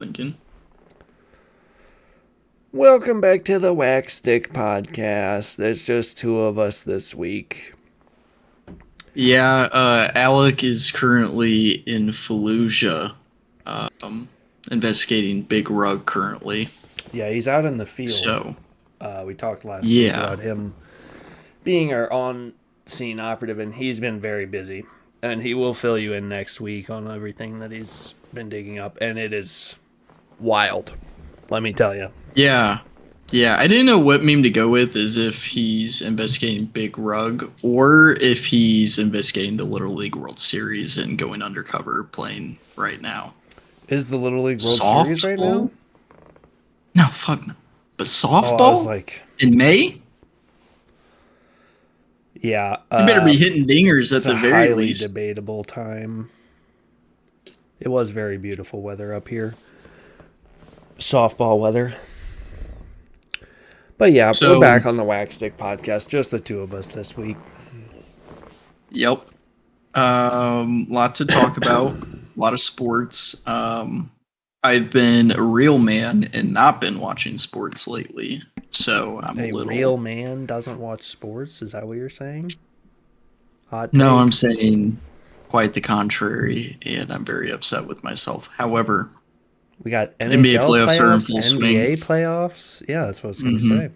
thinking. Welcome back to the Wax Stick Podcast. There's just two of us this week. Yeah, Alec is currently in Fallujah, investigating Big Rug currently. Yeah, he's out in the field. So, We talked last week yeah. about him being our on-scene operative, and he's been very busy. And he will fill you in next week on everything that he's been digging up, and it is wild. Let me tell you. Yeah. Yeah, I didn't know what meme to go with, is if he's investigating Big Rug or if he's investigating the Little League World Series and going undercover playing right now. Is the Little League World Series right now? No, fuck no. But softball? I was like, in May? Yeah. You better be hitting dingers at the very least. Highly debatable time. It was very beautiful weather up here. Softball weather. But yeah, we're back on the Wax Stick Podcast. Just the two of us this week. Yep. Lot to talk about. A lot of sports. I've been a real man and not been watching sports lately. So I'm a little... real man doesn't watch sports? Is that what you're saying? Hot take? No, I'm saying quite the contrary, and I'm very upset with myself. However, we got NBA playoffs are in full NBA playoffs. Yeah, that's what I was going to say.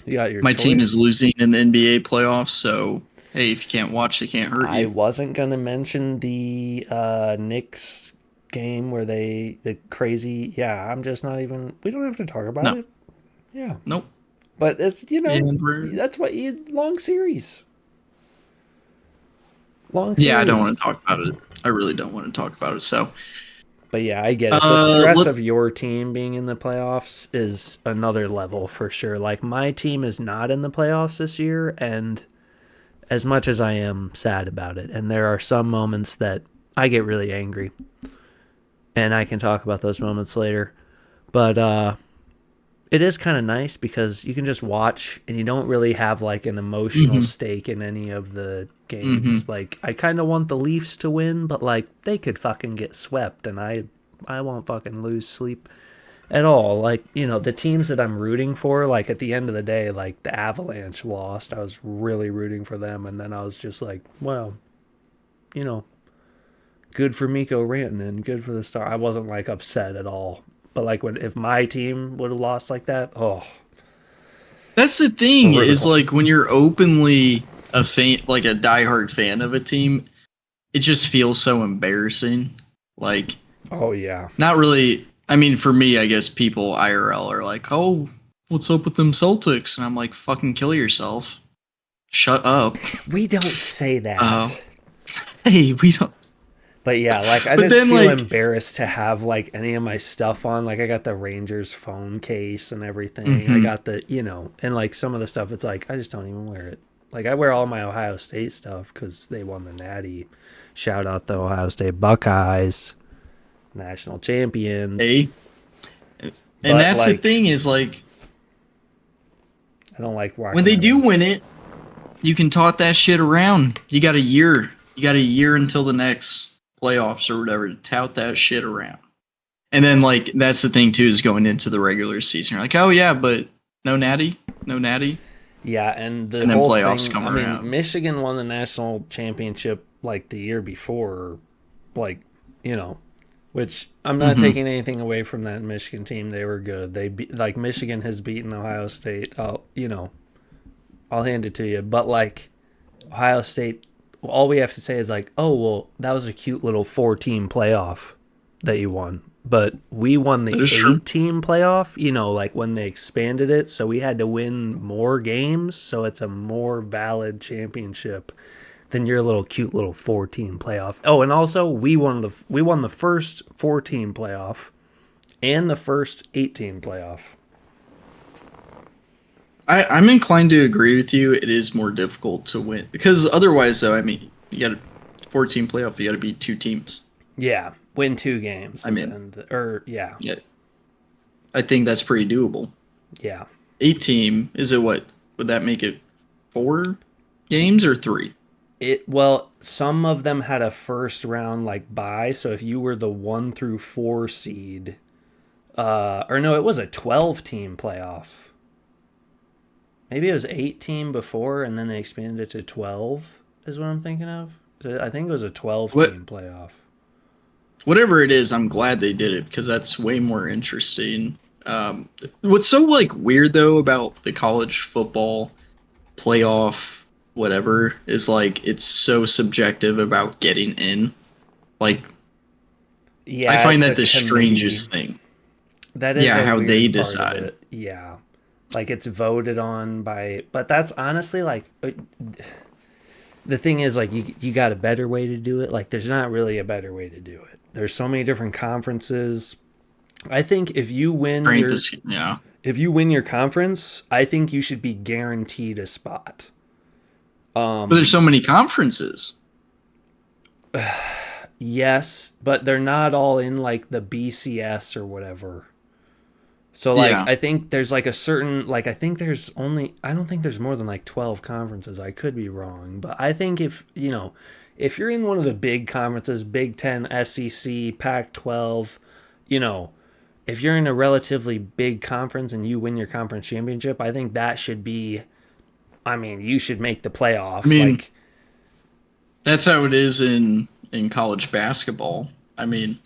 You got your My team is losing in the NBA playoffs, so hey, if you can't watch, they can't hurt you. I wasn't going to mention the Knicks game where the crazy. Yeah, I'm just not even. We don't have to talk about it. Yeah. Nope. But it's that's what long series. Yeah, I don't want to talk about it. I really don't want to talk about it. So. But yeah, I get it. The stress of your team being in the playoffs is another level for sure. Like, my team is not in the playoffs this year, and as much as I am sad about it, and there are some moments that I get really angry, and I can talk about those moments later. But it is kind of nice because you can just watch, and you don't really have like an emotional stake in any of the games. Like, I kind of want the Leafs to win, but like, they could fucking get swept, and I won't fucking lose sleep at all. Like, the teams that I'm rooting for, like, at the end of the day, like, the Avalanche lost. I was really rooting for them, and then I was just like, well, good for Mikko Rantanen, good for the Star. I wasn't like upset at all. But like, if my team would have lost like that, that's the thing is, like, when you're openly a fan, like a diehard fan of a team, it just feels so embarrassing. Like, oh yeah, not really. I mean, for me, I guess people IRL are like, oh, what's up with them Celtics? And I'm like, fucking kill yourself. Shut up. We don't say that. Hey, we don't. But yeah, like, I just feel embarrassed to have like any of my stuff on. Like, I got the Rangers phone case and everything. I got the, and like some of the stuff, it's like, I just don't even wear it. Like, I wear all my Ohio State stuff because they won the Natty. Shout out the Ohio State Buckeyes, national champions. Hey. And that's like, the thing is, like, I don't like when they do win it, you can tot that shit around. You got a year. You got a year until the next playoffs or whatever to tout that shit around. And then, like, that's the thing too, is going into the regular season, you're like, oh yeah, but no natty. Yeah, and then whole playoffs come around. I mean, Michigan won the national championship like the year before, like, which I'm not taking anything away from that Michigan team. They were good. Like, Michigan has beaten Ohio State. I'll hand it to you. But like, Ohio State, all we have to say is like, oh, well, that was a cute little 4-team playoff that you won. But we won the 8-team playoff, like when they expanded it. So we had to win more games. So it's a more valid championship than your little cute little 4-team playoff. Oh, and also we won the first 4-team playoff and the first 8-team playoff. I'm inclined to agree with you. It is more difficult to win because otherwise, though, I mean, you got a 4-team playoff. You got to beat 2 teams. Yeah, win 2 games. I mean, yeah. I think that's pretty doable. Yeah. 8-team, is it what? Would that make it 4 games or 3? Some of them had a first round like bye, so if you were the 1 through 4 seed, or no, it was a 12 team playoff. Maybe it was 8 team before, and then they expanded it to 12. Is what I'm thinking of. I think it was a 12 team playoff. Whatever it is, I'm glad they did it because that's way more interesting. What's so like weird though about the college football playoff, whatever, is like it's so subjective about getting in. Like, yeah, I find that the strangest thing. That is how they decide. Yeah, like it's voted on by, but that's honestly like the thing is like you got a better way to do it. Like there's not really a better way to do it. There's so many different conferences. I think if you win if you win your conference, I think you should be guaranteed a spot. But there's so many conferences. Yes, but they're not all in like the BCS or whatever. So like I think there's like a certain like I don't think there's more than like 12 conferences. I could be wrong, but I think if you're in one of the big conferences, Big 10, SEC, Pac-12, if you're in a relatively big conference and you win your conference championship, I think that should be you should make the playoff. I mean, that's how it is in college basketball. I mean,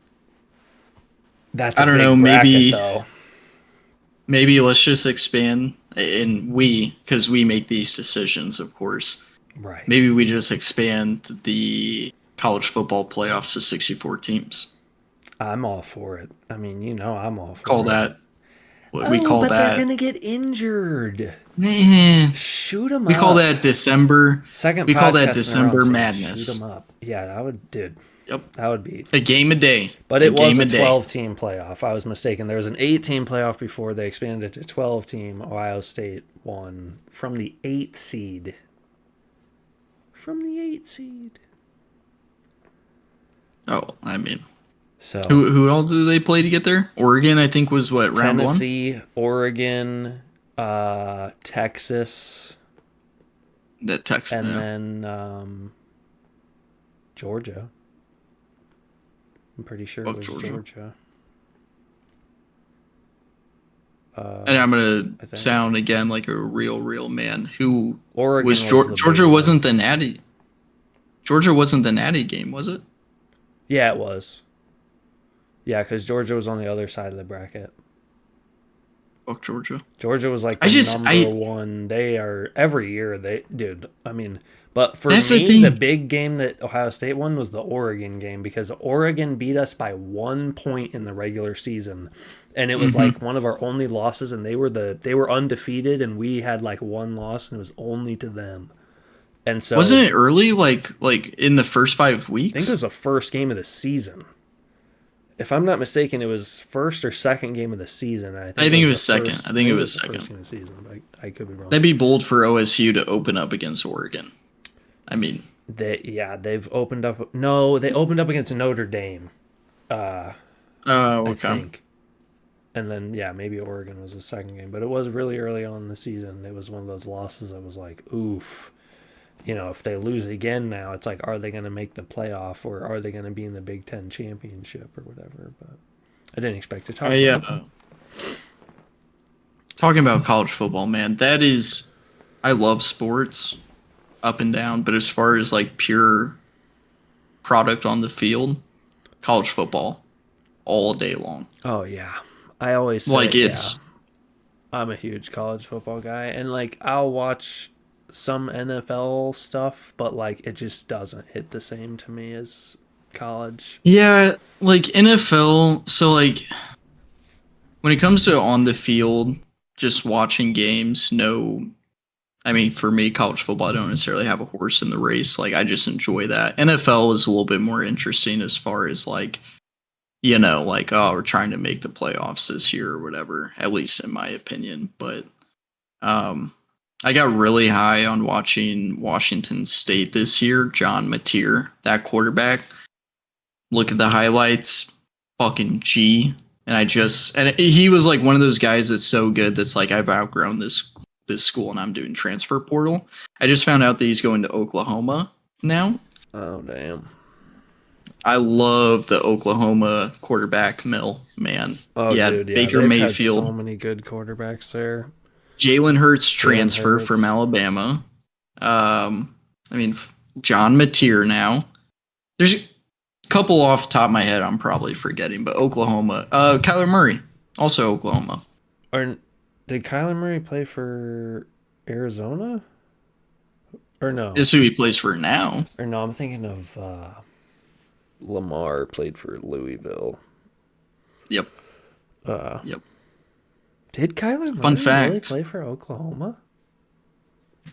that's I don't know, bracket, maybe let's just expand, and because we make these decisions, of course. Right. Maybe we just expand the college football playoffs to 64 teams. I'm all for it. I mean, I'm all for call it. That. What we call but that. They're gonna get injured. Shoot them up. We call that December. We call that December madness. Shoot them up. Yeah, that would, dude. Yep. That would be a game a day. But it was a 12-team playoff. I was mistaken. There was an 8-team playoff before they expanded it to 12-team. Ohio State won from the 8th seed. Oh, I mean. So who all did they play to get there? Oregon, I think, was what, round one? Tennessee, Oregon, Texas. Texas. And then Georgia. I'm pretty sure it was Georgia. And I'm gonna sound again like a real man. Who Oregon was Georgia? Wasn't the Natty? Georgia wasn't the Natty game, was it? Yeah, it was. Yeah, because Georgia was on the other side of the bracket. Fuck Georgia. Georgia was like number one. They are every year. But for me, the big game that Ohio State won was the Oregon game because Oregon beat us by 1 point in the regular season, and it was like one of our only losses. And they were undefeated, and we had like one loss, and it was only to them. And so wasn't it early, like in the first 5 weeks? I think it was the first game of the season. If I'm not mistaken, it was first or second game of the season. I think it was second. I think it was second. First game of the season, but I could be wrong. That'd be bold for OSU to open up against Oregon. I mean, they've opened up. No, they opened up against Notre Dame. Okay. I think. And then maybe Oregon was the second game, but it was really early on in the season. It was one of those losses that was like, oof. If they lose again now, it's like, are they going to make the playoff or are they going to be in the Big Ten championship or whatever? But I didn't expect to talk about that. Talking about college football, man, I love sports up and down, but as far as like pure product on the field, college football all day long. Oh, yeah. I always say, I'm a huge college football guy, and like I'll watch some NFL stuff, but like it just doesn't hit the same to me as college. Yeah, like NFL, so like when it comes to on the field, just watching games, for me, college football, I don't necessarily have a horse in the race. Like I just enjoy that. NFL is a little bit more interesting as far as like, we're trying to make the playoffs this year or whatever, at least in my opinion. But I got really high on watching Washington State this year. John Mateer, that quarterback. Look at the highlights. Fucking G. And he was like one of those guys that's so good that's like, I've outgrown this school and I'm doing transfer portal. I just found out that he's going to Oklahoma. now. Oh, damn. I love the Oklahoma quarterback mill, man. Oh, He dude, had yeah. Baker They've had so Mayfield, many good quarterbacks there. Jalen Hurts Jalen transfer from Hurts. Alabama. I mean, John Mateer now. There's a couple off the top of my head I'm probably forgetting, but Oklahoma. Kyler Murray, also Oklahoma. Or did Kyler Murray play for Arizona? Or no? This is who he plays for now. Or no, I'm thinking of Lamar played for Louisville. Yep. Uh, Yep. Did Kyler Fun Murray fact. really play for Oklahoma?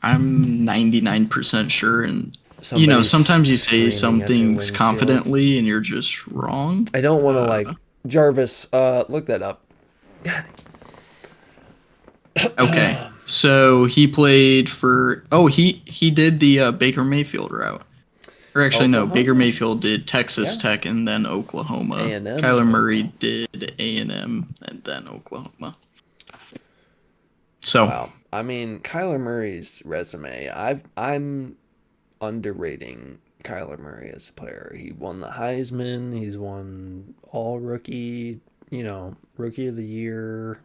I'm 99% sure, and Somebody's sometimes you say screaming at their something windshield. confidently and you're just wrong. I don't want to Jarvis. Look that up. Okay, so he played for. Oh, he did the Baker Mayfield route. Or actually, no, Oklahoma? Baker Mayfield did Texas Yeah. Tech and then Oklahoma. A&M. Kyler Murray did A&M and then Oklahoma. So Wow. I mean, Kyler Murray's resume. I'm underrating Kyler Murray as a player. He won the Heisman. He's won all rookie. Rookie of the year.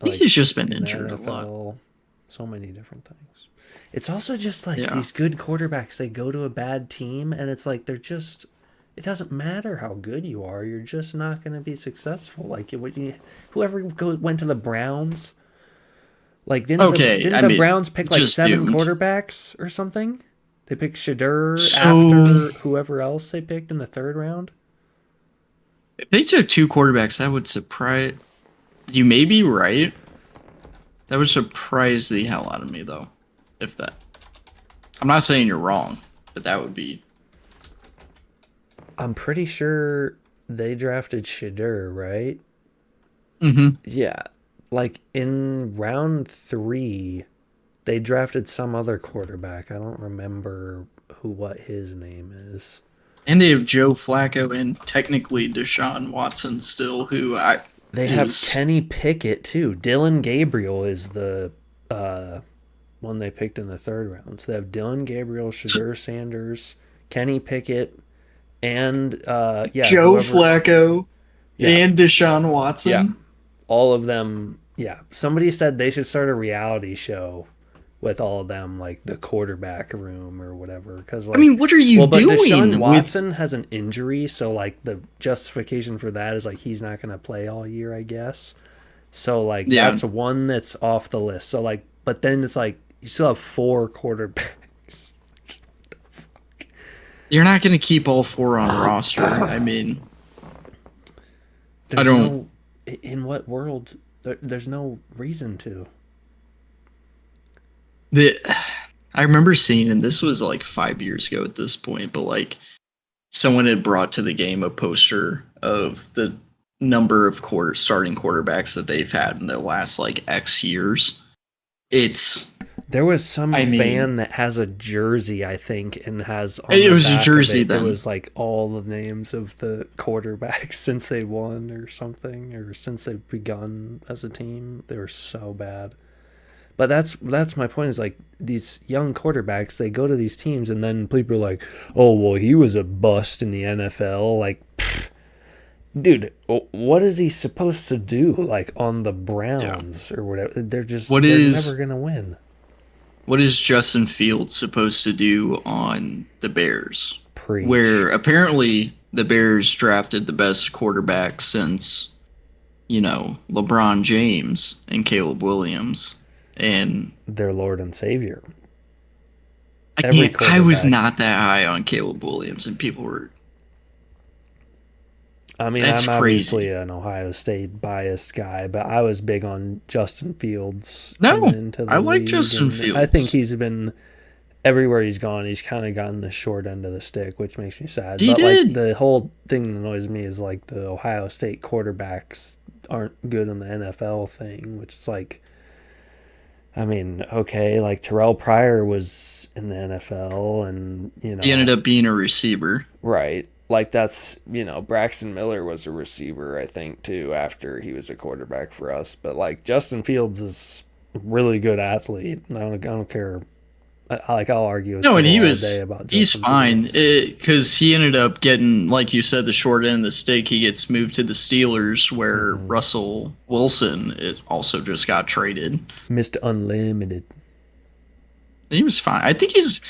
I think he's just been in the injured a lot. NFL. So many different things. It's also just like Yeah. these good quarterbacks. They go to a bad team, and it's like they're just. It doesn't matter how good you are. You're just not going to be successful. Like whoever went to the Browns. Like didn't the Browns pick like 7 quarterbacks or something? They picked Shadur after whoever else they picked in the 3rd round. If they took 2 quarterbacks, that would surprise you. May be right. That would surprise the hell out of me, though. If that, I'm not saying you're wrong, but that would be. I'm pretty sure they drafted Shadur, right? Mm-hmm. Yeah. Like in round 3, they drafted some other quarterback. I don't remember what his name is. And they have Joe Flacco and technically Deshaun Watson still, They have Kenny Pickett too. Dylan Gabriel is the one they picked in the 3rd round. So they have Dylan Gabriel, Shadur Sanders, Kenny Pickett, and Joe Flacco and Deshaun Watson. Yeah. All of them. Yeah. Somebody said they should start a reality show with all of them, like the quarterback room or whatever. Because I mean, what are you doing? Deshaun Watson has an injury, so like the justification for that is like he's not going to play all year, I guess. So like that's one that's off the list. So like, but then it's like you still have 4 quarterbacks. You're not going to keep all 4 on roster. I mean, I don't. In what world? There's no reason to. I remember seeing, and this was like 5 years ago at this point, but like someone had brought to the game a poster of the number of starting quarterbacks that they've had in the last like X years. There was some fan that has a jersey, I think, and has on it was a jersey. It was like all the names of the quarterbacks since they won or something, or since they've begun as a team. They were so bad. But that's my point. Is like these young quarterbacks, they go to these teams, and then people are like, "Oh, well, he was a bust in the NFL." Like, dude, what is he supposed to do? Like on the Browns or whatever? They're never gonna win. What is Justin Fields supposed to do on the Bears? Preach. Where apparently the Bears drafted the best quarterback since, LeBron James and Caleb Williams. And their Lord and Savior. I was not that high on Caleb Williams, and people were. I mean, I'm obviously an Ohio State biased guy, but I was big on Justin Fields. I like Justin Fields. I think he's been everywhere he's gone. He's kind of gotten the short end of the stick, which makes me sad. Like the whole thing that annoys me is like the Ohio State quarterbacks aren't good in the NFL thing, which is like. I mean, okay, like Terrell Pryor was in the NFL and, he ended up being a receiver. Right. Like that's, Braxton Miller was a receiver, I think, too, after he was a quarterback for us. But like Justin Fields is a really good athlete. I don't care I'll argue with No, and people all day about he's Justin fine Fields. because he ended up getting, like you said, the short end of the stick. He gets moved to the Steelers, where Russell Wilson also just got traded. Mr. Unlimited. He was fine. I think he's.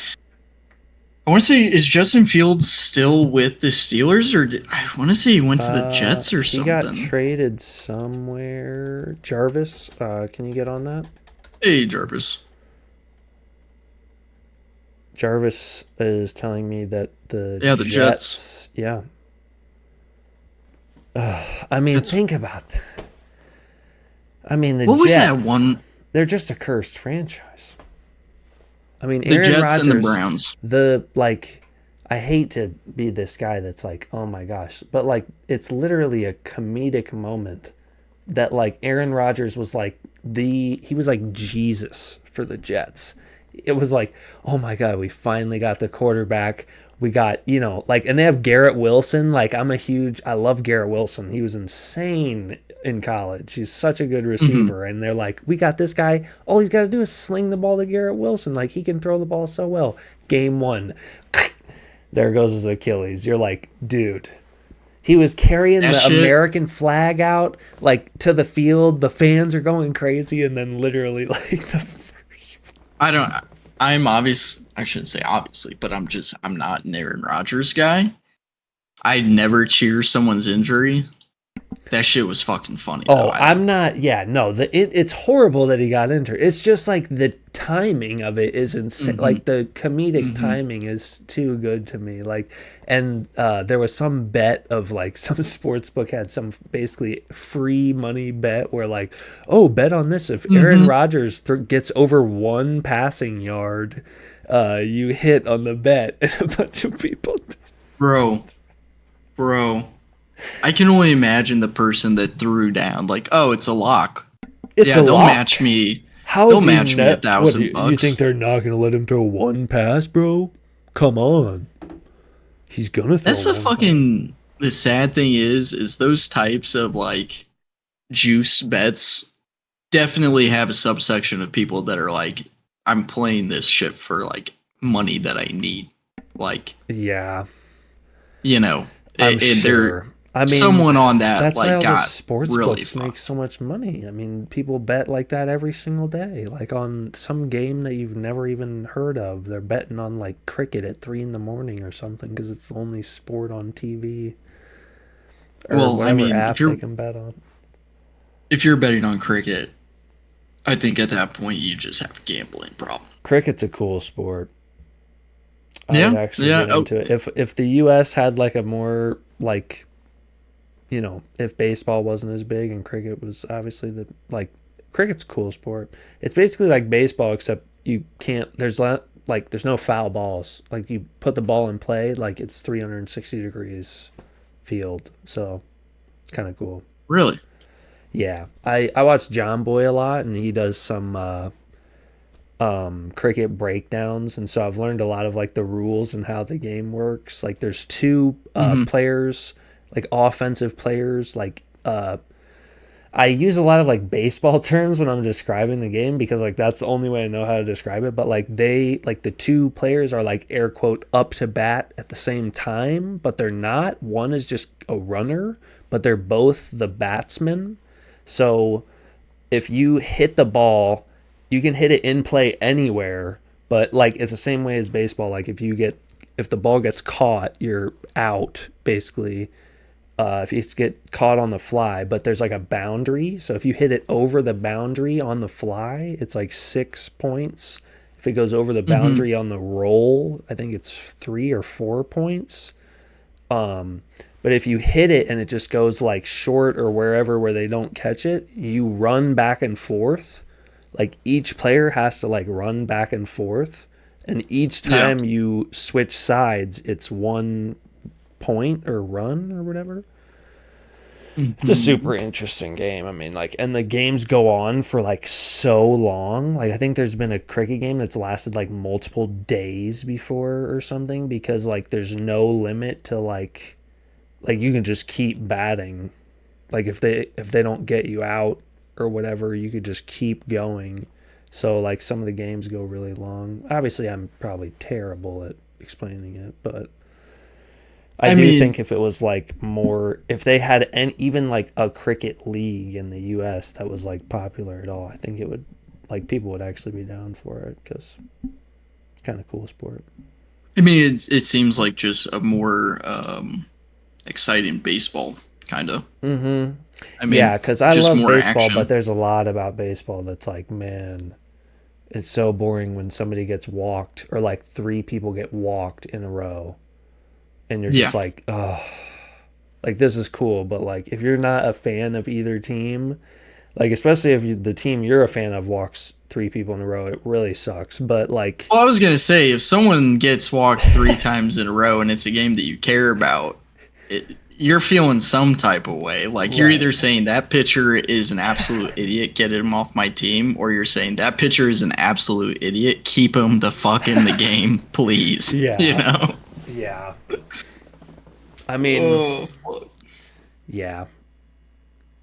I want to say, is Justin Fields still with the Steelers, or I want to say he went to the Jets or something? He got traded somewhere. Jarvis, can you get on that? Hey, Jarvis. Jarvis is telling me that the Jets. Yeah. I mean, think about that. I mean, the Jets. What was that one? They're just a cursed franchise. I mean, Aaron Jets Rodgers, and the Browns. I hate to be this guy that's like, oh my gosh, but like, it's literally a comedic moment that like Aaron Rodgers was like he was like Jesus for the Jets. It was like, oh my God, we finally got the quarterback. We got, and they have Garrett Wilson. Like, I love Garrett Wilson. He was insane in college. He's such a good receiver. And they're like, we got this guy. All he's got to do is sling the ball to Garrett Wilson. Like, he can throw the ball so well. Game 1. There goes his Achilles. You're like, dude. He was carrying American flag out, like, to the field. The fans are going crazy. And then literally, like, the first... I shouldn't say obviously, but I'm not an Aaron Rodgers guy. I never cheer someone's injury. That shit was fucking funny. Oh, I'm not. Yeah, no. It's horrible that he got injured. It's just like the timing of it is insane. Like the comedic timing is too good to me. Like, and there was some bet of like some sports book had some basically free money bet where like, oh, bet on this if Aaron Rodgers gets over 1 passing yard, you hit on the bet, and a bunch of people. Bro. I can only imagine the person that threw down, like, oh, it's a lock. They'll match me. They'll match me $1,000. You think they're not going to let him throw 1 pass, bro? Come on. He's going to throw That's the sad thing is those types of, like, juice bets definitely have a subsection of people that are like, I'm playing this shit for, like, money that I need. Like, yeah. I'm sure. I mean, someone on that's like got sports really books make so much money. I mean, people bet like that every single day, like on some game that you've never even heard of. They're betting on like cricket at 3 a.m. or something because it's the only sport on TV. Or app they can bet on. If you're betting on cricket, I think at that point you just have a gambling problem. Cricket's a cool sport. I would actually get into it. If the U.S. had like a more like, if baseball wasn't as big and cricket was obviously cricket's a cool sport. It's basically like baseball except you can't. There's no foul balls. Like you put the ball in play, like it's 360 degrees field. So it's kind of cool. Really? Yeah, I watch John Boy a lot, and he does some cricket breakdowns, and so I've learned a lot of like the rules and how the game works. Like there's 2 players, like offensive players. Like I use a lot of like baseball terms when I'm describing the game because like that's the only way I know how to describe it. But like the 2 players are like air quote up to bat at the same time, but they're not. One is just a runner, but they're both the batsman. So if you hit the ball, you can hit it in play anywhere, but like it's the same way as baseball. Like if the ball gets caught, you're out basically. If you get caught on the fly, but there's like a boundary. So if you hit it over the boundary on the fly, it's like 6 points. If it goes over the boundary on the roll, I think it's 3 or 4 points. But if you hit it and it just goes like short or wherever where they don't catch it, you run back and forth. Like each player has to like run back and forth, and each time you switch sides, it's 1 point or run or whatever. It's a super interesting game. I mean, like, and the games go on for like so long. Like, I think there's been a cricket game that's lasted like multiple days before or something because like there's no limit to like you can just keep batting. Like if they don't get you out or whatever, you could just keep going. So like some of the games go really long. Obviously, I'm probably terrible at explaining it, but I do mean, think if it was like more, if they had even like a cricket league in the U.S. that was like popular at all, I think it would, like, people would actually be down for it because it's kind of cool sport. I mean, it seems like just a more exciting baseball, kind of. Mm-hmm. I mean, Yeah, because I just love more baseball, but action. there's a lot about baseball that's like, man, it's so boring when somebody gets walked or like three people get walked in a row, and you're Yeah. just like, oh, like this is cool, but like if you're not a fan of either team, like especially if the team you're a fan of walks three people in a row, it really sucks. But like, Well, I was gonna say, if someone gets walked 3 times in a row and it's a game that you care about, you're feeling some type of way. Like you're right. either saying that pitcher is an absolute idiot, get him off my team, or you're saying that pitcher is an absolute idiot, keep him the fuck in the game, please. You Yeah, know? yeah. I mean, Oh, fuck. yeah.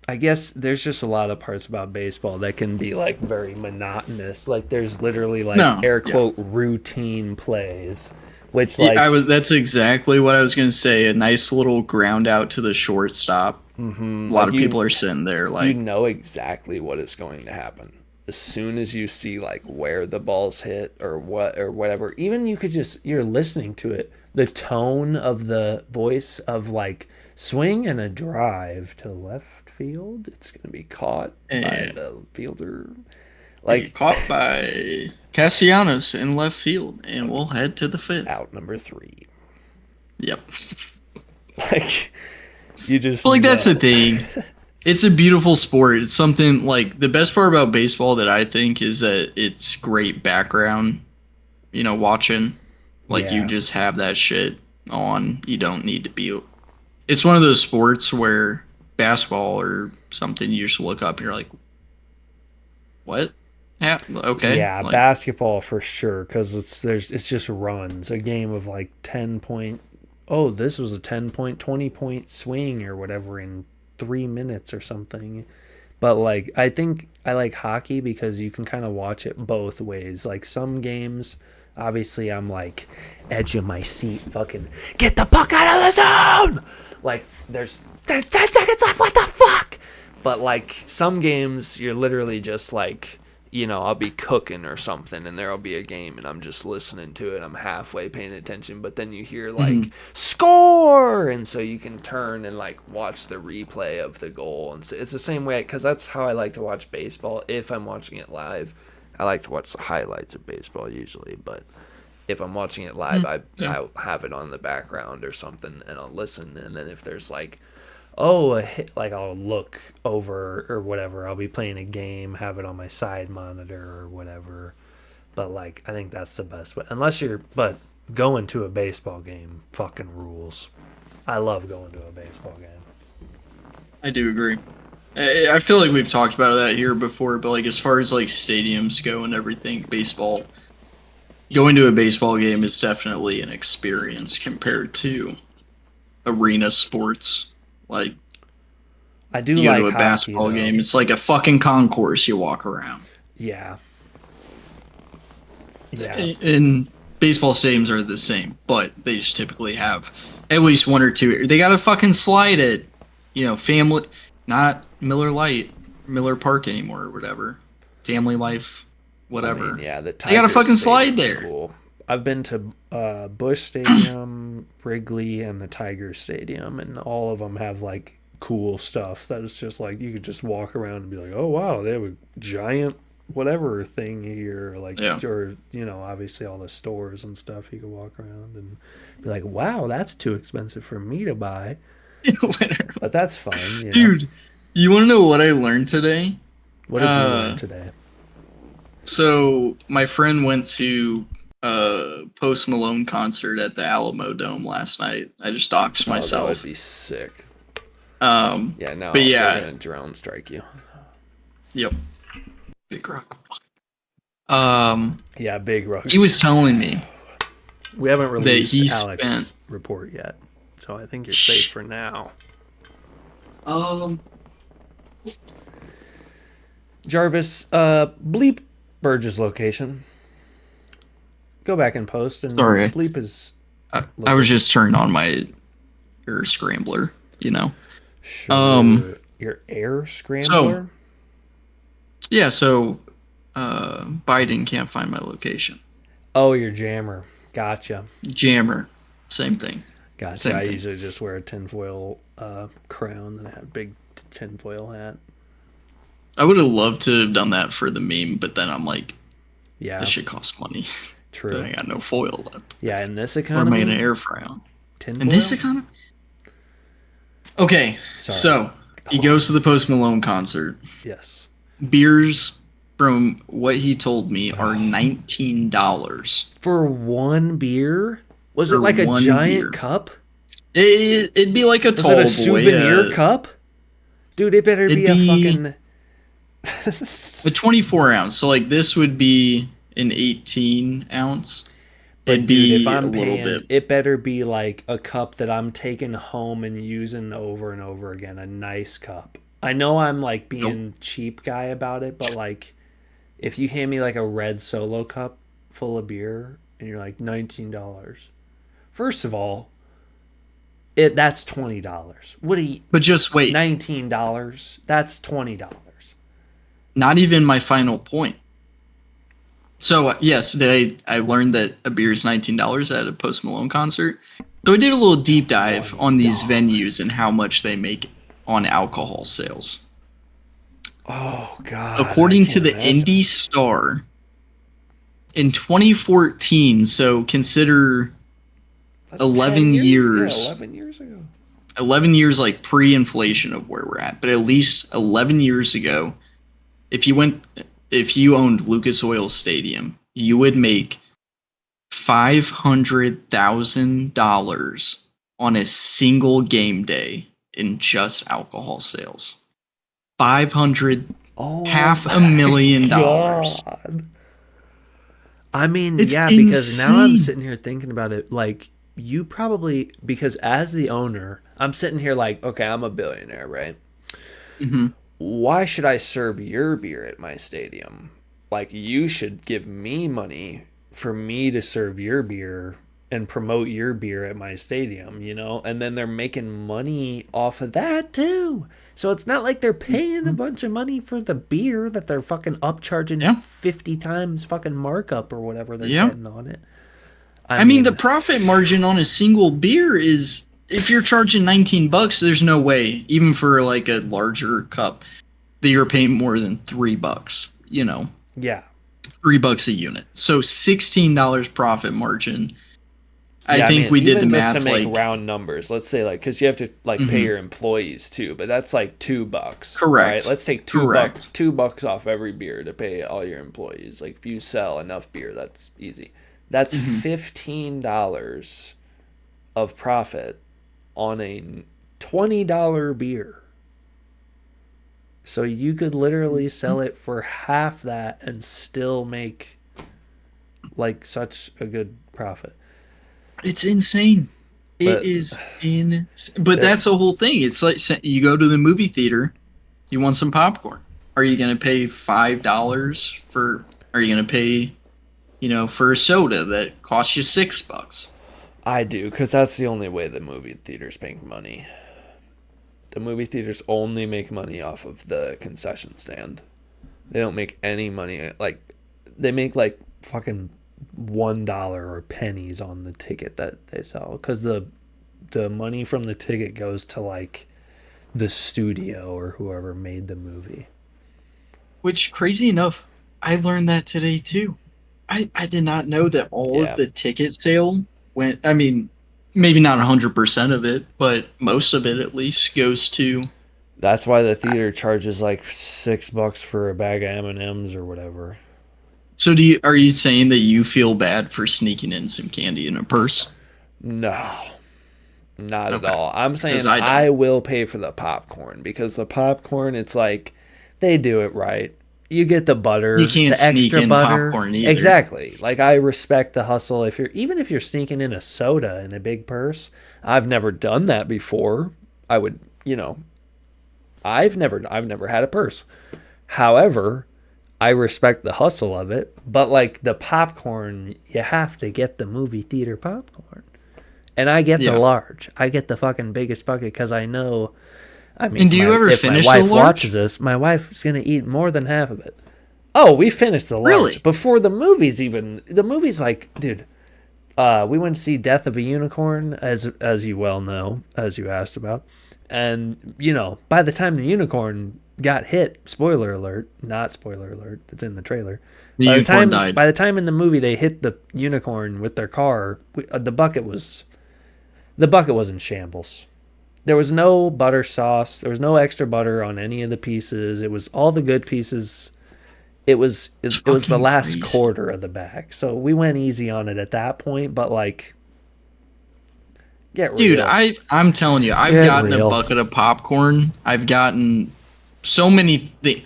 I guess there's just a lot of parts about baseball that can be like very monotonous. Like there's literally like No, air yeah. quote routine plays, which Yeah, like that's exactly what I was gonna say. A nice little ground out to the shortstop. A lot like of people are sitting there you like, know exactly what is going to happen as soon as you see like where the balls hit or what or whatever. Even you could just, you're listening to it, the tone of the voice of like swing and a drive to left field, it's going to be caught by eh, the fielder, Get like caught by Castellanos in left field, and we'll head to the fifth. out number 3. Yep. Like you just But like that's the know. thing. It's a beautiful sport. It's something like the best part about baseball that I think is that it's great background. Watching. Like you Yeah, just have that shit on. You don't need to be. It's one of those sports where basketball or something you just look up and you're like, what? Yeah. Okay. yeah, Like. basketball for sure, because it's just runs, a game of like 10 point, oh, this was a 10 point 20 point swing or whatever in 3 minutes or something. But like I think I like hockey because you can kind of watch it both ways. Like some games, obviously I'm like edge of my seat, fucking get the puck out of the zone, like there's 10 seconds left, what the fuck. But like some games you're literally just like, I'll be cooking or something and there'll be a game and I'm just listening to it. I'm halfway paying attention, but then you hear like Mhm. score, and so you can turn and like watch the replay of the goal. And so it's the same way, because that's how I like to watch baseball. If I'm watching it live, I like to watch the highlights of baseball usually, but if I'm watching it live, Yeah. I have it on the background or something and I'll listen. And then if there's like, oh, a hit, like I'll look over or whatever. I'll be playing a game, have it on my side monitor or whatever. But like, I think that's the best way. But going to a baseball game fucking rules. I love going to a baseball game. I do agree. I feel like we've talked about that here before, but like as far as like stadiums go and everything, going to a baseball game is definitely an experience compared to arena sports. Like I do you go like to a hockey basketball though. game, it's like a fucking concourse you walk around. Yeah. Yeah. And baseball stadiums are the same, but they just typically have at least one or two. They got a fucking slide at, family, not Miller Lite, Miller Park anymore or whatever. Family Life, I whatever. mean, yeah, the They got a Tigers fucking slide Stadium's there. cool. I've been to Bush Stadium, Wrigley, and the Tiger Stadium, and all of them have like cool stuff that is just like you could just walk around and be like, oh wow, they have a giant whatever thing here, like, Yeah. or obviously all the stores and stuff you can walk around and be like, wow, that's too expensive for me to buy, Literally. but that's fun, Dude, you want to know what I learned today? What did you learn today? So my friend went to a Post Malone concert at the Alamo Dome last night. I just doxed Oh, that would myself. be sick. Um, Yeah, no, but they're yeah, gonna drone strike you. yep. Big rock. Yeah, big rugs. He was telling me We haven't released he Alex's spent- report yet, so I think you're safe for now. um Jarvis, bleep Burge's location. Go back and post and Sorry. bleep his. I was just turning on my air scrambler, you know. Sure. Your air scrambler? Yeah, so Biden can't find my location. Oh, your jammer. Gotcha. Jammer. Same thing. Gotcha. Same I thing. usually just wear a tinfoil crown and a big tinfoil hat. I would have loved to have done that for the meme, but then I'm like, Yeah. that shit costs money. True. Then I got no foil left. Yeah, in this Or economy. made an air fryer on. Tinfoil? In this economy? Okay, Sorry. so he goes to the Post Malone concert. Yes. Beers, from what he told me, are $19. For one beer? Was For it like a one giant beer. cup? It'd be like a Was tall it a boy. souvenir cup? Dude, it better be it'd a be- fucking... A 24 ounce. So like this would be an 18 ounce. It'd But dude, be if a I'm little paying, bit. it better be like a cup that I'm taking home and using over and over again. A nice cup. I know I'm like being cheap guy about it, but like, if you hand me like a red Solo cup full of beer and you're like $19, first of all, that's $20. What do you? But just wait. $19. That's $20. Not even my final point. So yes, today I learned that a beer is $19 at a Post Malone concert. So I did a little deep dive on these venues and how much they make on alcohol sales. Oh God! According I to can't the imagine. Indie Star, in 2014, so consider That's 11 10 years. Yeah, 11 years ago. 11 years like pre-inflation of where we're at, but at least 11 years ago, if you owned Lucas Oil Stadium, you would make $500,000 on a single game day in just alcohol sales. 500, Oh, $500,000. God. I mean, It's yeah, because now I'm insane. sitting here thinking about it. Like, you probably, because as the owner, I'm sitting here like, okay, I'm a billionaire, right? hmm Why should I serve your beer at my stadium? Like, you should give me money for me to serve your beer and promote your beer at my stadium, you know? And then they're making money off of that too. So it's not like they're paying a bunch of money for the beer that they're fucking upcharging Yeah. 50 times fucking markup or whatever they're Yeah. getting on it. I mean, the profit margin on a single beer is, if you're charging $19, there's no way, even for like a larger cup, that you're paying more than $3. You know, yeah. $3 a unit. So $16 profit margin. I Yeah, think mean, we did the even math just to make like round numbers. Let's say like because you have to like pay Mhm. your employees too, but that's like $2. Correct. Right? Let's take $2 Correct. $2 off every beer to pay all your employees. Like if you sell enough beer, that's easy. That's $15 of profit on a $20 beer. So you could literally sell it for half that and still make like such a good profit. it's insane. But- It is insane. But that's the whole thing. It's like you go to the movie theater, you want some popcorn. Are you going to pay $5 for? Are you going to pay, for a soda that costs you $6? I do, because that's the only way the movie theaters make money. The movie theaters only make money off of the concession stand. They don't make any money. Like, they make like fucking $1 or pennies on the ticket that they sell, because the money from the ticket goes to like the studio or whoever made the movie. Which, crazy enough, I learned that today too. I did not know that all Yeah. of the ticket sale went. I mean, maybe not 100% of it, but most of it at least goes to. That's why the theater charges like $6 for a bag of M&Ms or whatever. So are you saying that you feel bad for sneaking in some candy in a purse? No, not at Okay. all. I'm saying 'Cause I don't. I will pay for the popcorn, because the popcorn, it's like they do it right. You get the butter, You can't the sneak extra in butter. popcorn either. Exactly. Like, I respect the hustle. Even if you're sneaking in a soda in a big purse, I've never done that before. I would, I've never had a purse. However, I respect the hustle of it, but like the popcorn, you have to get the movie theater popcorn. And I get the large. I get the fucking biggest bucket because I know. I mean, and do you ever finish my wife the large? watches this, my wife's gonna eat more than half of it. Oh, we finished the large Really? before the movie's even. The movie's like, dude. We went to see Death of a Unicorn, as you well know, as you asked about, and you know, by the time the unicorn got hit, spoiler alert, not spoiler alert, it's in the trailer. The unicorn died. By the time in the movie they hit the unicorn with their car, the bucket was in shambles. There was no butter sauce. There was no extra butter on any of the pieces. It was all the good pieces. It was the last quarter of the bag. So we went easy on it at that point, but like Dude, I'm telling you, I've gotten a bucket of popcorn. I've gotten so many things.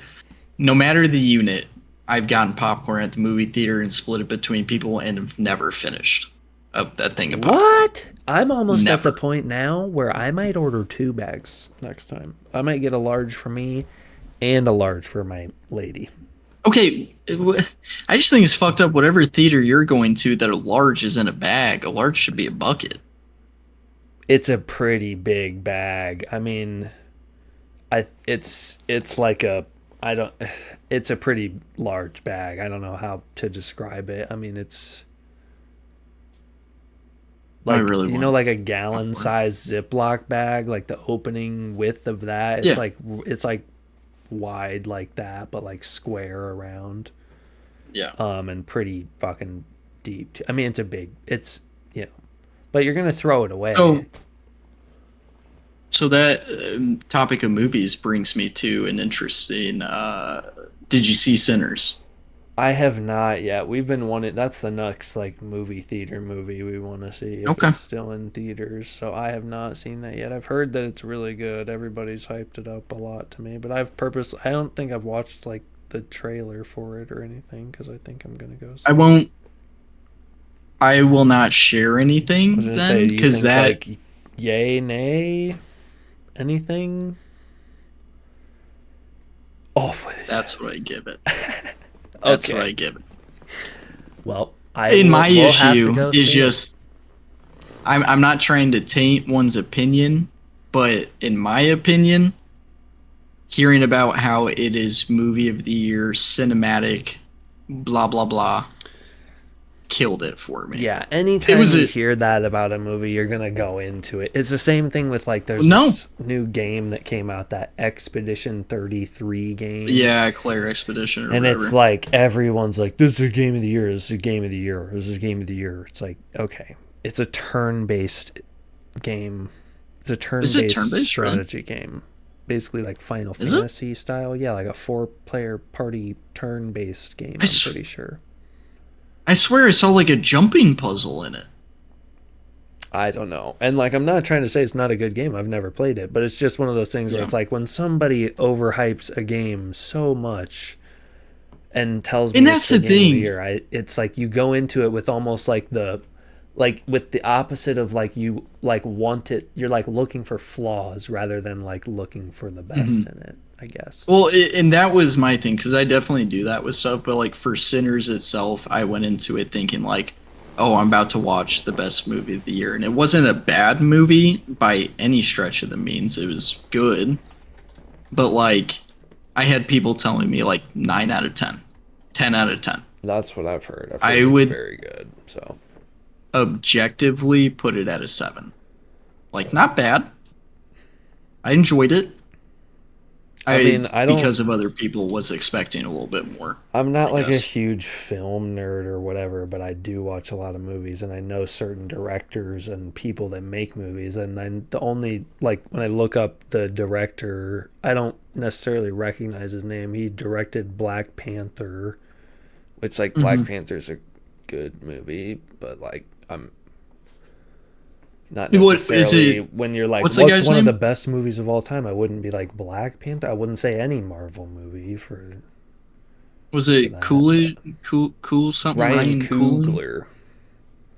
No matter the unit, I've gotten popcorn at the movie theater and split it between people and have never finished that thing of popcorn. What? I'm almost at the point now where I might order 2 bags next time. I might get a large for me and a large for my lady. Okay, I just think it's fucked up. Whatever theater you're going to that a large is in a bag, a large should be a bucket. It's a pretty big bag. I mean, it's like it's a pretty large bag. I don't know how to describe it. I mean, it's like, like a gallon size Ziploc bag, like the opening width of that. It's like wide like that, but like square around. Yeah. And pretty fucking deep. I mean, it's but you're gonna throw it away. So that topic of movies brings me to an interesting. Did you see Sinners? I have not yet. We've been wanting. That's the next like movie theater movie we want to see if it's still in theaters. So I have not seen that yet. I've heard that it's really good. Everybody's hyped it up a lot to me, but I don't think I've watched like the trailer for it or anything because I think I'm gonna go see I will not share anything then because that like, yay, nay, anything. That's what I give it. That's what I give it. Well, my issue is just I'm not trying to taint one's opinion, but in my opinion, hearing about how it is movie of the year, cinematic, blah blah blah, killed it for me. Yeah, anytime you hear that about a movie, you're gonna go into it. It's the same thing with like there's this new game that came out, that Expedition 33 game. Yeah, Claire Expedition. And whatever. It's like everyone's like, "This is a game of the year. This is a game of the year. This is a game of the year." It's like, okay, it's a turn-based game. It's a turn-based strategy game, basically like Final Fantasy style. Yeah, like a 4-player party turn-based game. I'm pretty sure. I swear I saw like a jumping puzzle in it. I don't know. And like, I'm not trying to say it's not a good game. I've never played it, but it's just one of those things where it's like when somebody overhypes a game so much and tells me that's the thing. Of the year, it's like you go into it with almost like with the opposite of like you like want it. You're like looking for flaws rather than like looking for the best in it, I guess. Well, and that was my thing because I definitely do that with stuff. But like for Sinners itself, I went into it thinking like, oh, I'm about to watch the best movie of the year. And it wasn't a bad movie by any stretch of the means. It was good. But like I had people telling me like 9 out of 10, 10 out of 10. That's what I've heard. I would very good. So objectively put it at a 7. Like not bad. I enjoyed it. I mean, because of other people was expecting a little bit more. I'm not like a huge film nerd or whatever, but I do watch a lot of movies and I know certain directors and people that make movies. And then the only, like, when I look up the director, I don't necessarily recognize his name. He directed Black Panther, which, like, Black Panther's a good movie, but, like, I'm not necessarily when you're like, what's one of the best movies of all time? I wouldn't be like Black Panther. I wouldn't say any Marvel movie for. Was it cool something? Ryan Coogler.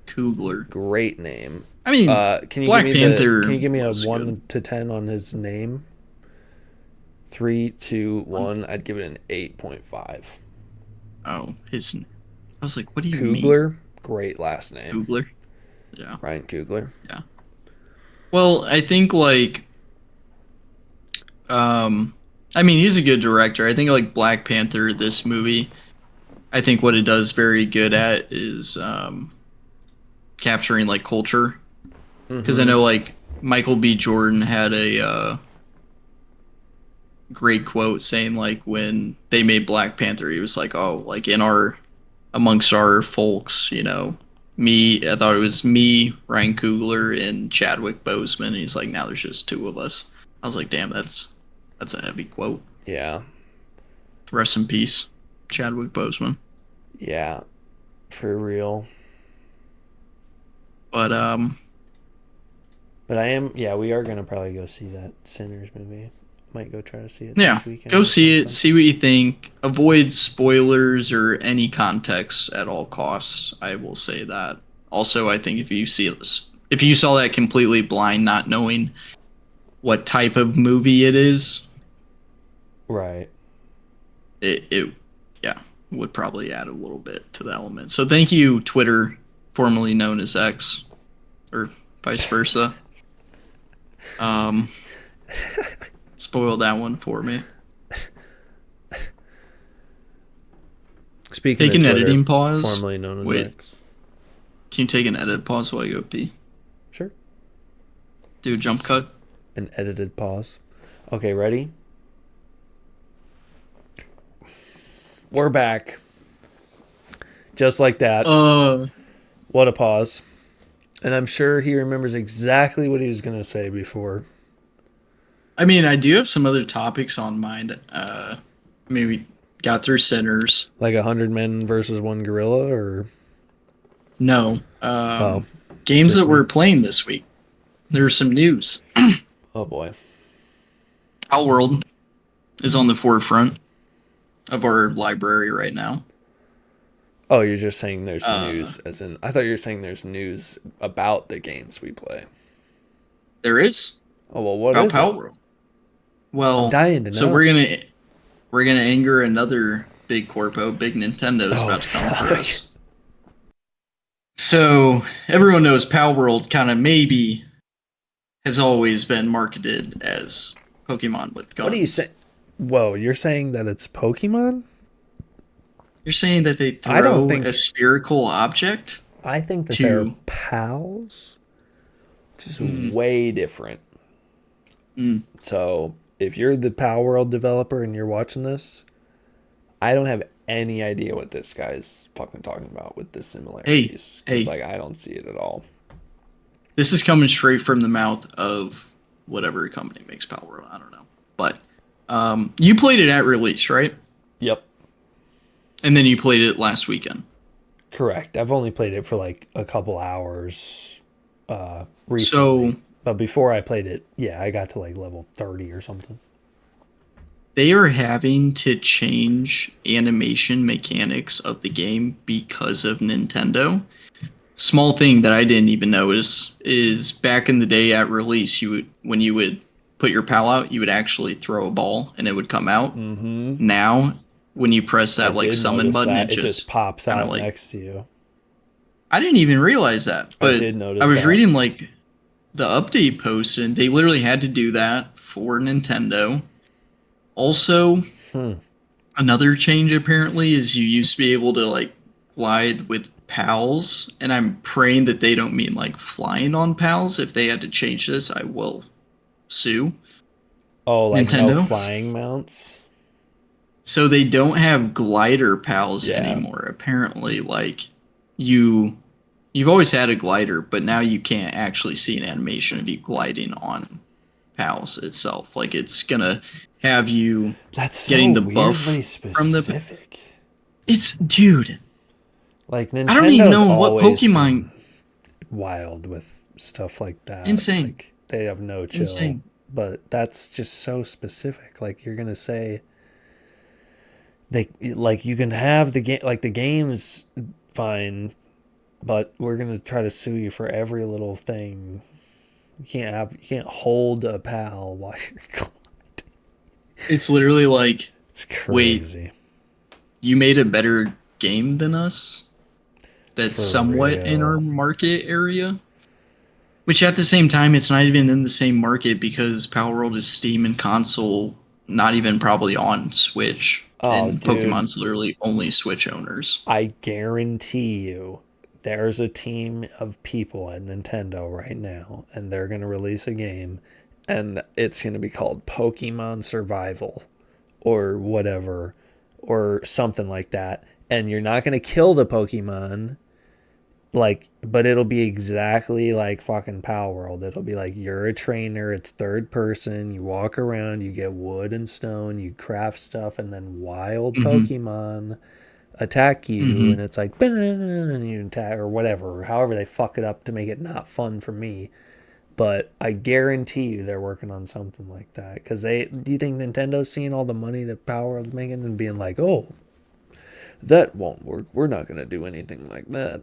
Coogler. Great name. I mean, can you Black give me Panther. Can you give me a 1 to 10 on his name? 3, 2, 1. I'd give it an 8.5. Oh, his. I was like, what do you mean, Coogler, great last name. Googler? Yeah, Ryan Coogler. yeah. Well, I think like, I mean, he's a good director. I think like Black Panther, this movie. I think what it does very good at is capturing like culture. Because I know like Michael B. Jordan had a great quote saying like when they made Black Panther, he was like, "Oh, like in our amongst our folks, you know, me. I thought it was me, Ryan Coogler, and Chadwick Boseman." And he's like, "Now there's just two of us." I was like, "Damn, that's a heavy quote." Yeah. Rest in peace, Chadwick Boseman. Yeah. For real. But But we are gonna probably go see that Sinners movie. Might go try to see it yeah, this weekend. go see it. See what you think. Avoid spoilers or any context at all costs. I will say that. Also, I think if you saw that completely blind, not knowing what type of movie it is, Right. it yeah would probably add a little bit to the element. So thank you, Twitter, formerly known as X, or vice versa. Spoiled that one for me. Speaking Take of an Twitter, editing pause. formerly known as Wait. X. Can you take an edit pause while I go pee? Sure. Do a jump cut. An edited pause. Okay, ready? We're back. Just like that. What a pause. And I'm sure he remembers exactly what he was going to say before. I mean, I do have some other topics on mind. I mean, we got through Sinners. Like 100 men versus one gorilla, or? No. Oh, games that me. we're playing this week. There's some news. Oh, boy. Palworld is on the forefront of our library right now. Oh, you're just saying there's news, as in... I thought you were saying there's news about the games we play. There is. Oh, well, what about is Palworld? Well, I'm dying to know. So we're gonna anger another big corpo. Big Nintendo is about to come for us. So everyone knows Palworld kind of maybe has always been marketed as Pokemon with guns. What do you say? Whoa, you're saying that it's Pokemon? You're saying that they throw a spherical object? I think that they're pals. Which is way different. So if you're the Palworld developer and you're watching this, I don't have any idea what this guy's fucking talking about with the similarities. Hey. Like, I don't see it at all. This is coming straight from the mouth of whatever company makes Palworld. I don't know. But you played it at release, right? Yep. And then you played it last weekend. Correct. I've only played it for like a couple hours recently. But before I played it, yeah, I got to like level 30 or something. They are having to change animation mechanics of the game because of Nintendo. Small thing that I didn't even notice is back in the day at release, when you would put your PAL out, you would actually throw a ball and it would come out. Mm-hmm. Now, when you press that like summon button, it just pops out next to you. I didn't even realize that, but I did notice. I was reading like the update post, and they literally had to do that for Nintendo. Also, another change apparently is you used to be able to like glide with pals, and I'm praying that they don't mean like flying on pals. If they had to change this, I will sue. Oh, like Nintendo? No flying mounts? So they don't have glider pals anymore. Apparently, like you've always had a glider, but now you can't actually see an animation of you gliding on pals itself. Like it's gonna have you getting the buff from the. It's dude. Like Nintendo's I don't even know what Pokemon. Wild with stuff like that. Insane. Like, they have no chill. Insane. But that's just so specific. Like you're gonna say. You can have the game, like the game's fine, but we're gonna try to sue you for every little thing. You can't hold a pal while you're gliding. It's literally like it's crazy. Wait, you made a better game than us that's For somewhat in our real. market area. Which at the same time, it's not even in the same market because Power World is Steam and console, not even probably on Switch. Oh, And dude, Pokemon's literally only Switch owners. I guarantee you there's a team of people at Nintendo right now, and they're going to release a game, and it's going to be called Pokemon Survival or whatever, or something like that. And you're not going to kill the Pokemon, like, but it'll be exactly like fucking Power World. It'll be like you're a trainer, it's third person, you walk around, you get wood and stone, you craft stuff, and then wild Mm-hmm. Pokemon attack you, Mm-hmm. and it's like and you attack or whatever, however they fuck it up to make it not fun for me. But I guarantee you they're working on something like that, because they, do you think Nintendo's seeing all the money that Power is making and being like, oh, that won't work, we're not going to do anything like that?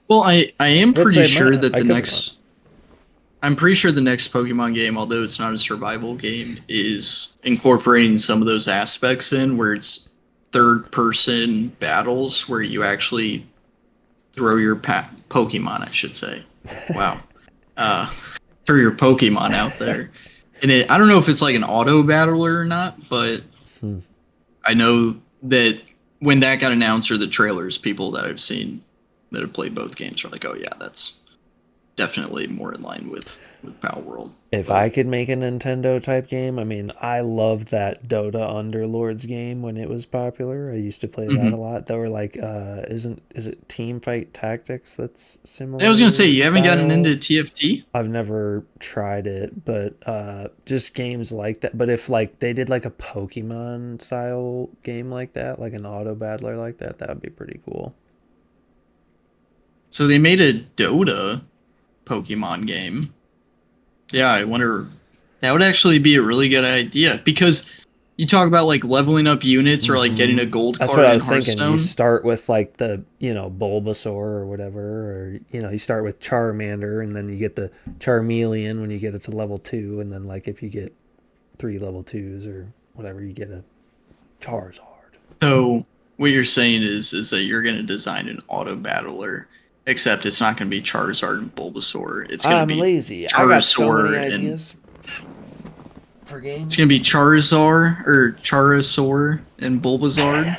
Well, I am Which pretty they sure might. that I could be wrong. I'm pretty sure the next Pokemon game, although it's not a survival game, is incorporating some of those aspects in where it's third person battles where you actually throw your Pokemon, I should say. Wow. Uh, throw your Pokemon out there. And I don't know if it's like an auto battler or not, but Hmm. I know that when that got announced or the trailers, people that I've seen that have played both games are like, oh yeah, that's definitely more in line with Power World. If But I could make a Nintendo type game, I mean, I loved that Dota Underlords game when it was popular. I used to play that a mhm. lot. They were like, is it Team Fight Tactics that's I was gonna say similar you haven't gotten style? into TFT. I've never tried it, but just games like that. But if like they did like a Pokemon style game like that, like an auto battler like that would be pretty cool. So they made a Dota Pokemon game. Yeah, I wonder. That would actually be a really good idea because you talk about like leveling up units or like getting Hmm. a gold That's what card I in was thinking. You Hearthstone. start with like the, Bulbasaur or whatever, or you start with Charmander, and then you get the Charmeleon when you get it to level 2, and then like if you get 3 level 2s or whatever, you get a Charizard. So what you're saying is that you're gonna design an auto battler, except it's not gonna be Charizard and Bulbasaur. It's gonna I'm be lazy. I got so many Charizor and ideas for it's gonna games. be Charizard or Charizard and Bulbasaur.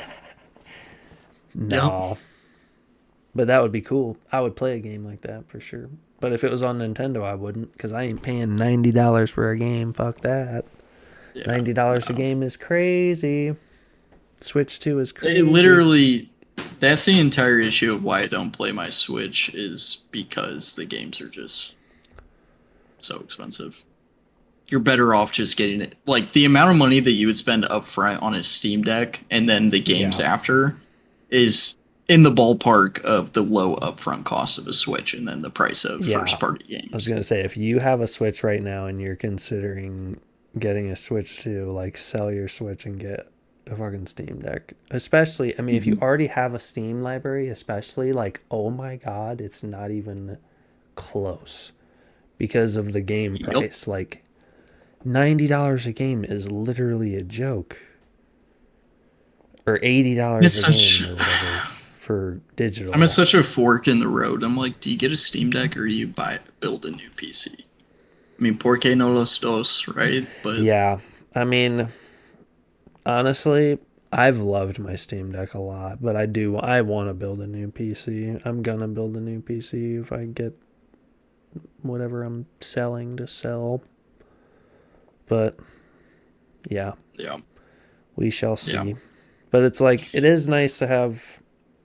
Yep. No, but that would be cool. I would play a game like that for sure. But if it was on Nintendo, I wouldn't, because I ain't paying $90 for a game. Fuck that. Yeah. $90 a No. game is crazy. Switch 2 is It crazy. literally that's the entire issue of why I don't play my Switch is because the games are just so expensive. You're better off just getting it. Like the amount of money that you would spend upfront on a Steam Deck and then the games Yeah. after is in the ballpark of the low upfront cost of a Switch and then the price of Yeah. first party I was games. going to say, if you have a Switch right now and you're considering getting a Switch to like sell your Switch and get a fucking Steam Deck. Especially, I mean, if you Mhm. already have a Steam library, especially, like, oh my God, it's not even close because of the game Yep. price. Like, $90 a game is literally a joke. Or $80 It's a such game or whatever for I'm at digital. such a fork in the road. I'm like, do you get a Steam Deck or do you build a new PC? I mean, por qué no los dos, right? But Yeah. I mean, honestly, I've loved my Steam Deck a lot, but I want to build a new PC. I'm gonna build a new PC if I get whatever I'm selling to sell. But yeah, yeah, we shall yeah, see. But it's like it is nice to have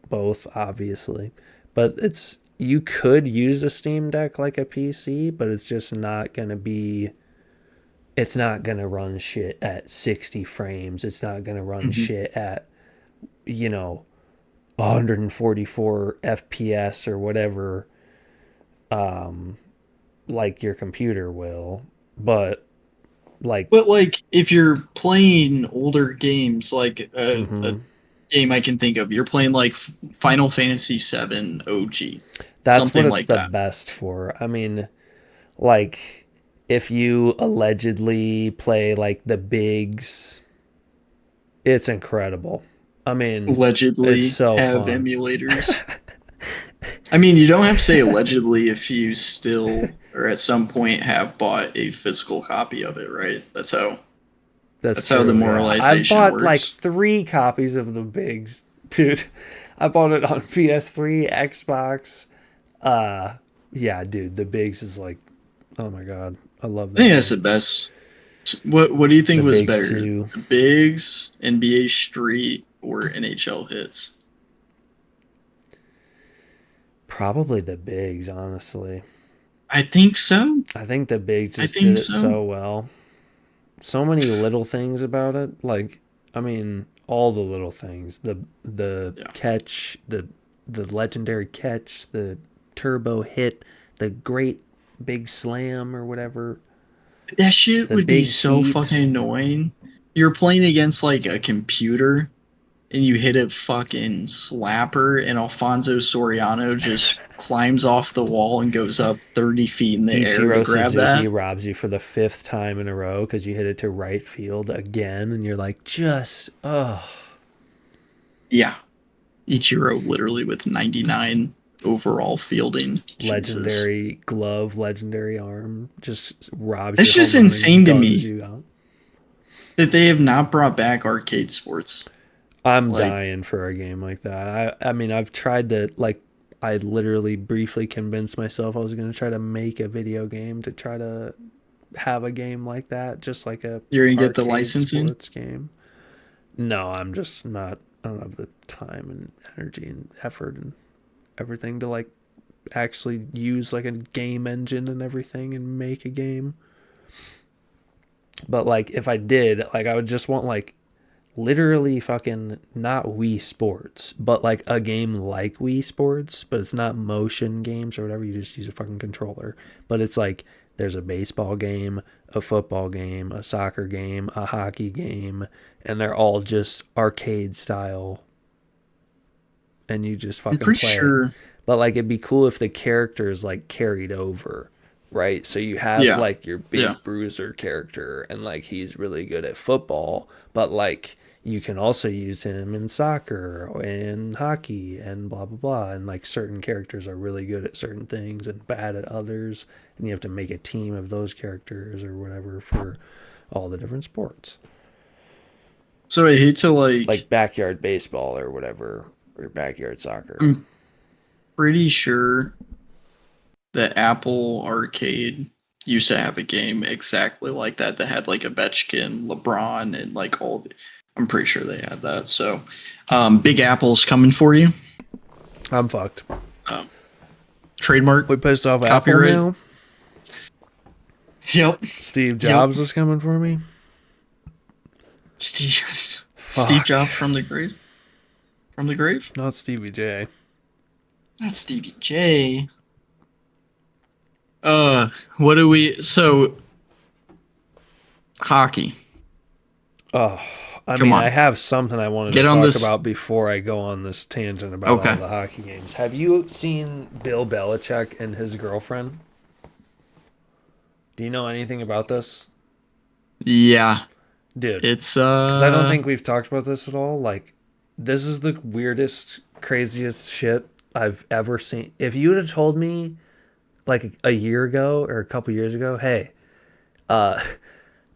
both, obviously. But you could use a Steam Deck like a PC, but it's just not gonna be. It's not gonna run shit at 60 frames. It's not gonna run hmm shit at, you know 144 FPS or whatever, um, like your computer will. But like, but like if you're playing older games, like a hmm game I can think of, you're playing like Final Fantasy VII OG, that's what something it's like the that. best for. I mean, like, if you allegedly play like the bigs, it's incredible. I mean, allegedly it's so have fun. emulators. I mean, you don't have to say allegedly if you still or at some point have bought a physical copy of it, right? That's That's how the true. Yeah, I've moralization bought like works. 3 copies of the Bigs, dude. I bought it on PS3, Xbox. Uh, yeah, dude, the Bigs is like, oh my god, I love I that think that's the game. best. What do you think The was Bigs better? too. The Bigs, NBA Street, or NHL Hits? Probably the Bigs, honestly. I think so. I think the Bigs I just did think it so. so well. So many little things about it. Like, I mean, all the little things. The Yeah. catch, the legendary catch, the turbo hit, the great big slam or whatever, That shit the would be big so fucking heat. annoying. You're playing against like a computer and you hit a fucking slapper and Alfonso Soriano just climbs off the wall and goes up 30 feet in the air to Ichiro grab Suzuki that. robs you for the 5th time in a row because you hit it to right field again, and you're like, just oh, Yeah. Ichiro literally with 99 overall fielding. Jesus. legendary glove, legendary arm, just robs That's your just home run insane and to guns me you out. that they have not brought back arcade sports. I'm Like, dying for a game like that. I mean, I've tried to like. I literally briefly convinced myself I was going to try to make a video game to try to have a game like that, just like a you're gonna get the arcade licensing. sports game. No, I'm just not. I don't have the time and energy and effort and everything to like actually use like a game engine and everything and make a game. But like if I did, like I would just want like literally fucking not Wii Sports, but like a game like Wii Sports, but it's not motion games or whatever. You just use a fucking controller. But it's like there's a baseball game, a football game, a soccer game, a hockey game, and they're all just arcade style, and you just I'm fucking pretty play. sure. But like it'd be cool if the characters like carried over, right? So you have Yeah. like your Yeah. big bruiser character and like he's really good at football, but like you can also use him in soccer and hockey and blah blah blah, and like certain characters are really good at certain things and bad at others, and you have to make a team of those characters or whatever for all the different sports. So I hate to Like backyard baseball or whatever, or backyard soccer. I'm pretty sure that Apple Arcade used to have a game exactly like that that had like Ovechkin, LeBron, and like all the. I'm pretty sure they had that. So, Big Apple's coming for you. I'm fucked. Um, Trademark, We pissed off Apple copyright. now. Yep. Steve Yep. Jobs is coming for me. Steve Fuck. Jobs from the grave. From the grave. Not Stevie J. That's Stevie J. What do we? So, hockey. Oh, I Come mean, on. I have something I wanted Get to on talk this. about before I go on this tangent about Okay. all the hockey games. Have you seen Bill Belichick and his girlfriend? Do you know anything about this? Yeah. Dude, It's because I don't think we've talked about this at all. Like, this is the weirdest, craziest shit I've ever seen. If you would have told me like a year ago or a couple years ago, hey, uh,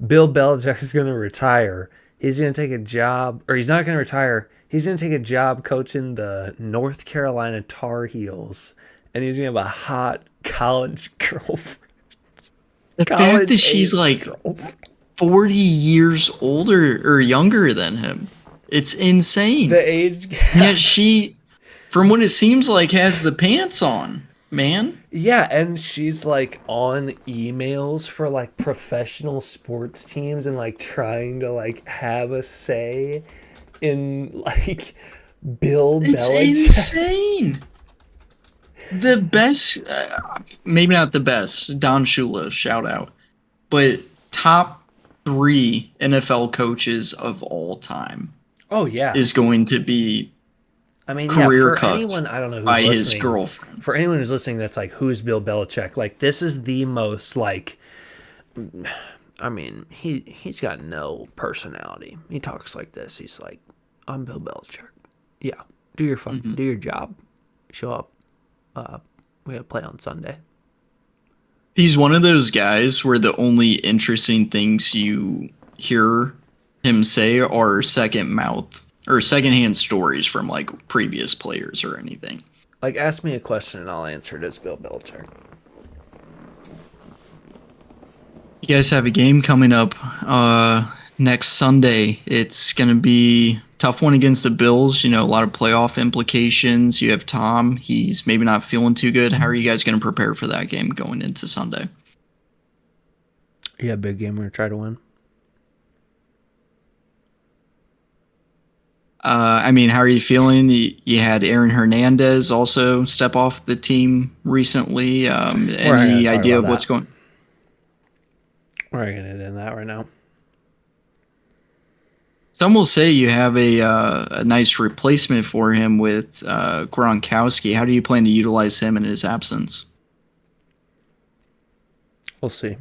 Bill Belichick is going to retire. He's going to take a job, or he's not going to retire. He's going to take a job coaching the North Carolina Tar Heels, and he's going to have a hot college girlfriend. the fact College that she's age like girlfriend. 40 years older or younger than him. It's insane. The age gap. And yet she, from what it seems like, has the pants on, man. Yeah, and she's like on emails for like professional sports teams and like trying to like have a say in like Bill It's Belichick. insane. The best, maybe not the best, Don Shula, shout out, but top 3 NFL coaches of all time Oh yeah. is going to be I mean, yeah, career for cut anyone I don't know who's by his listening. girlfriend. For anyone who's listening that's like who's Bill Belichick? Like this is the most like I mean, he's got no personality. He talks like this. He's like, I'm Bill Belichick. Yeah, do your job. Show up. We gotta play on Sunday. He's one of those guys where the only interesting things you hear him say are secondhand stories from like previous players or anything. Like, ask me a question and I'll answer it as Bill Belichick. You guys have a game coming up next Sunday. It's going to be a tough one against the Bills. You know, a lot of playoff implications. You have Tom. He's maybe not feeling too good. How are you guys going to prepare for that game going into Sunday? Yeah, big game. We're going to try to win. I mean, how are you feeling? You had Aaron Hernandez also step off the team recently. Any idea of what's going? We're not going to get into that right now. Some will say you have a nice replacement for him with Gronkowski. How do you plan to utilize him in his absence? We'll see.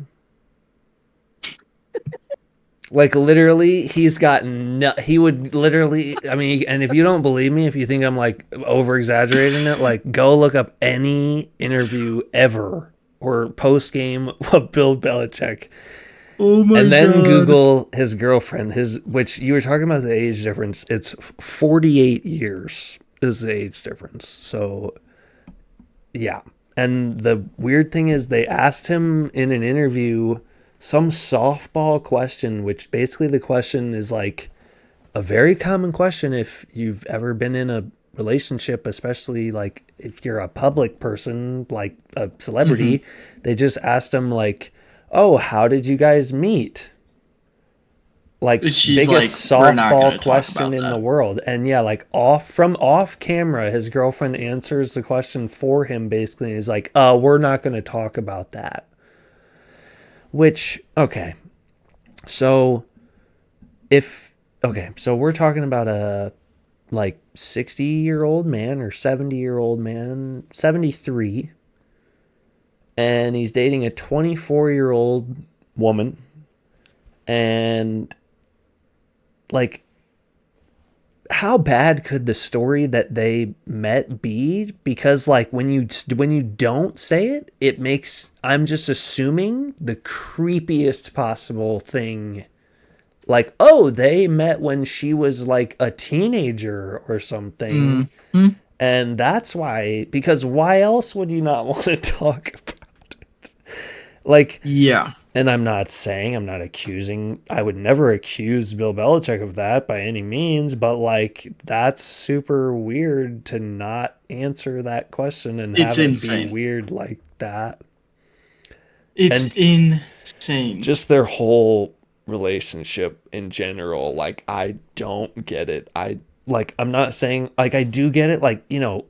Like, literally, he's got he would literally, I mean, and if you don't believe me, if you think I'm like over exaggerating it, like, go look up any interview ever or post game of Bill Belichick. Oh my and then God. Google his girlfriend, which you were talking about the age difference. It's 48 years is the age difference. So, yeah. And the weird thing is they asked him in an interview some softball question, which basically the question is like a very common question if you've ever been in a relationship, especially like if you're a public person, like a celebrity. They just asked him like, oh, how did you guys meet? Like, She's biggest like, softball question in the world. And yeah, like off camera, his girlfriend answers the question for him basically. And he's like, we're not going to talk about that. Which, okay. So we're talking about a like 60-year-old man or 70-year-old man, 73. And he's dating a 24-year-old woman. And like, how bad could the story that they met be? Because like when you don't say it, it makes, I'm just assuming, the creepiest possible thing. Like, oh, they met when she was like a teenager or something. And that's why, because why else would you not want to talk about it? Like, yeah. And I'm not accusing, I would never accuse Bill Belichick of that by any means, but like, that's super weird to not answer that question and have it be weird like that. It's insane. Just their whole relationship in general, like, I don't get it. I'm not saying, like, I do get it, like, you know,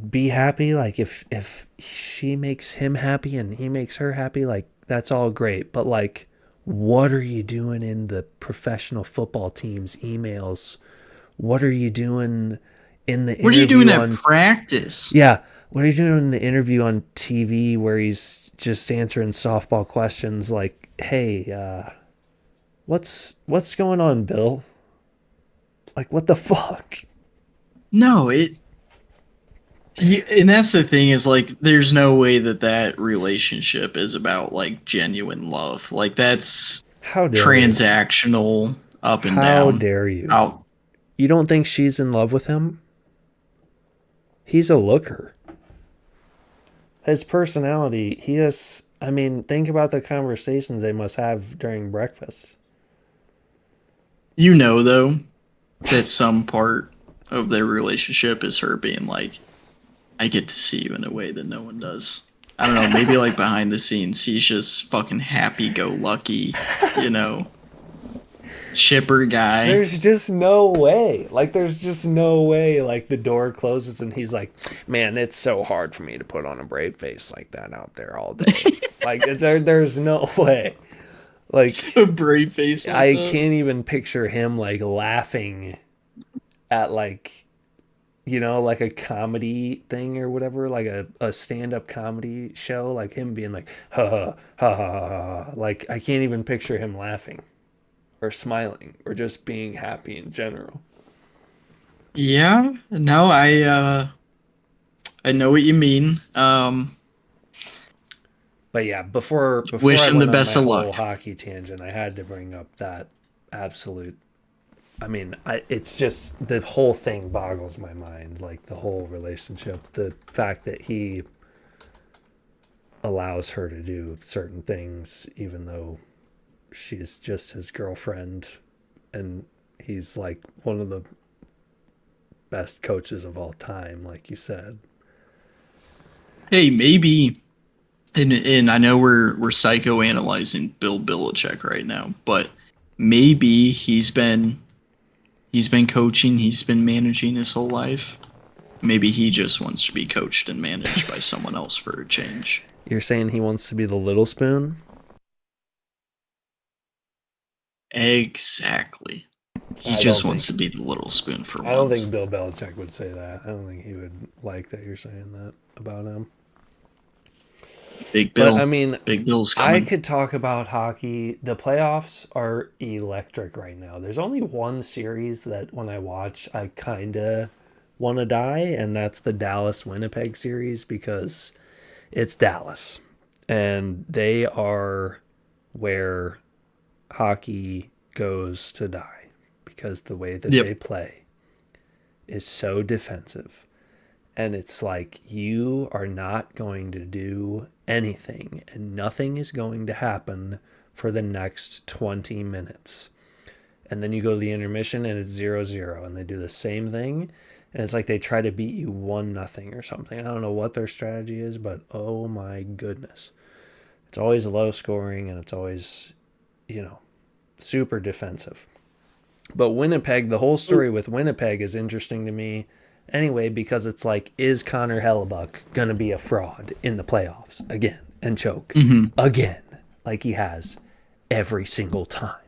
be happy, like, if she makes him happy and he makes her happy, like, that's all great. But like, what are you doing in the professional football team's emails? What are you doing in the interview? What are you doing at practice? Yeah. What are you doing in the interview on TV where he's just answering softball questions like, hey, what's going on, Bill? Like, what the fuck? No, and that's the thing is like, there's no way that relationship is about like genuine love. Like, that's transactional up and down. How dare you? You don't think she's in love with him? He's a looker. His personality, I mean, think about the conversations they must have during breakfast. You know, though, that some part of their relationship is her being like, I get to see you in a way that no one does. I don't know, maybe like behind the scenes, he's just fucking happy-go-lucky, you know, chipper guy. There's just no way. Like, the door closes and he's like, man, it's so hard for me to put on a brave face like that out there all day. Like, there's no way. Like, a brave face. Like I can't even picture him like laughing at like, you know, like a comedy thing or whatever, like a stand-up comedy show, like him being like, ha ha ha ha ha. Like, I can't even picture him laughing or smiling or just being happy in general. Yeah, no, I know what you mean. But yeah, before Wish I him the went on best my of whole luck. hockey tangent, I had to bring up that absolute. I mean, it's just the whole thing boggles my mind. Like the whole relationship, the fact that he allows her to do certain things, even though she's just his girlfriend, and he's like one of the best coaches of all time, like you said. Hey, maybe, and I know we're psychoanalyzing Bill Belichick right now, but maybe he's been coaching, he's been managing his whole life. Maybe he just wants to be coached and managed by someone else for a change. You're saying he wants to be the little spoon? Exactly. He I don't just wants to think. be the little spoon for I don't think once. Bill Belichick would say that. I don't think he would like that you're saying that about him. Big But I Bill. mean, Big Bill's I coming. could talk about hockey. The playoffs are electric right now. There's only one series that when I watch, I kind of want to die, and that's the Dallas Winnipeg series because it's Dallas. And they are where hockey goes to die because the way that Yep. they play is so defensive. And it's like you are not going to do anything and nothing is going to happen for the next 20 minutes. And then you go to the intermission and it's 0-0 and they do the same thing and it's like they try to beat you 1-0 or something. I don't know what their strategy is, but oh my goodness. It's always low scoring and it's always, you know, super defensive. But Winnipeg, the whole story with Winnipeg is interesting to me anyway because it's like, is Connor Hellebuck going to be a fraud in the playoffs again and choke Mm-hmm. again like he has every single time?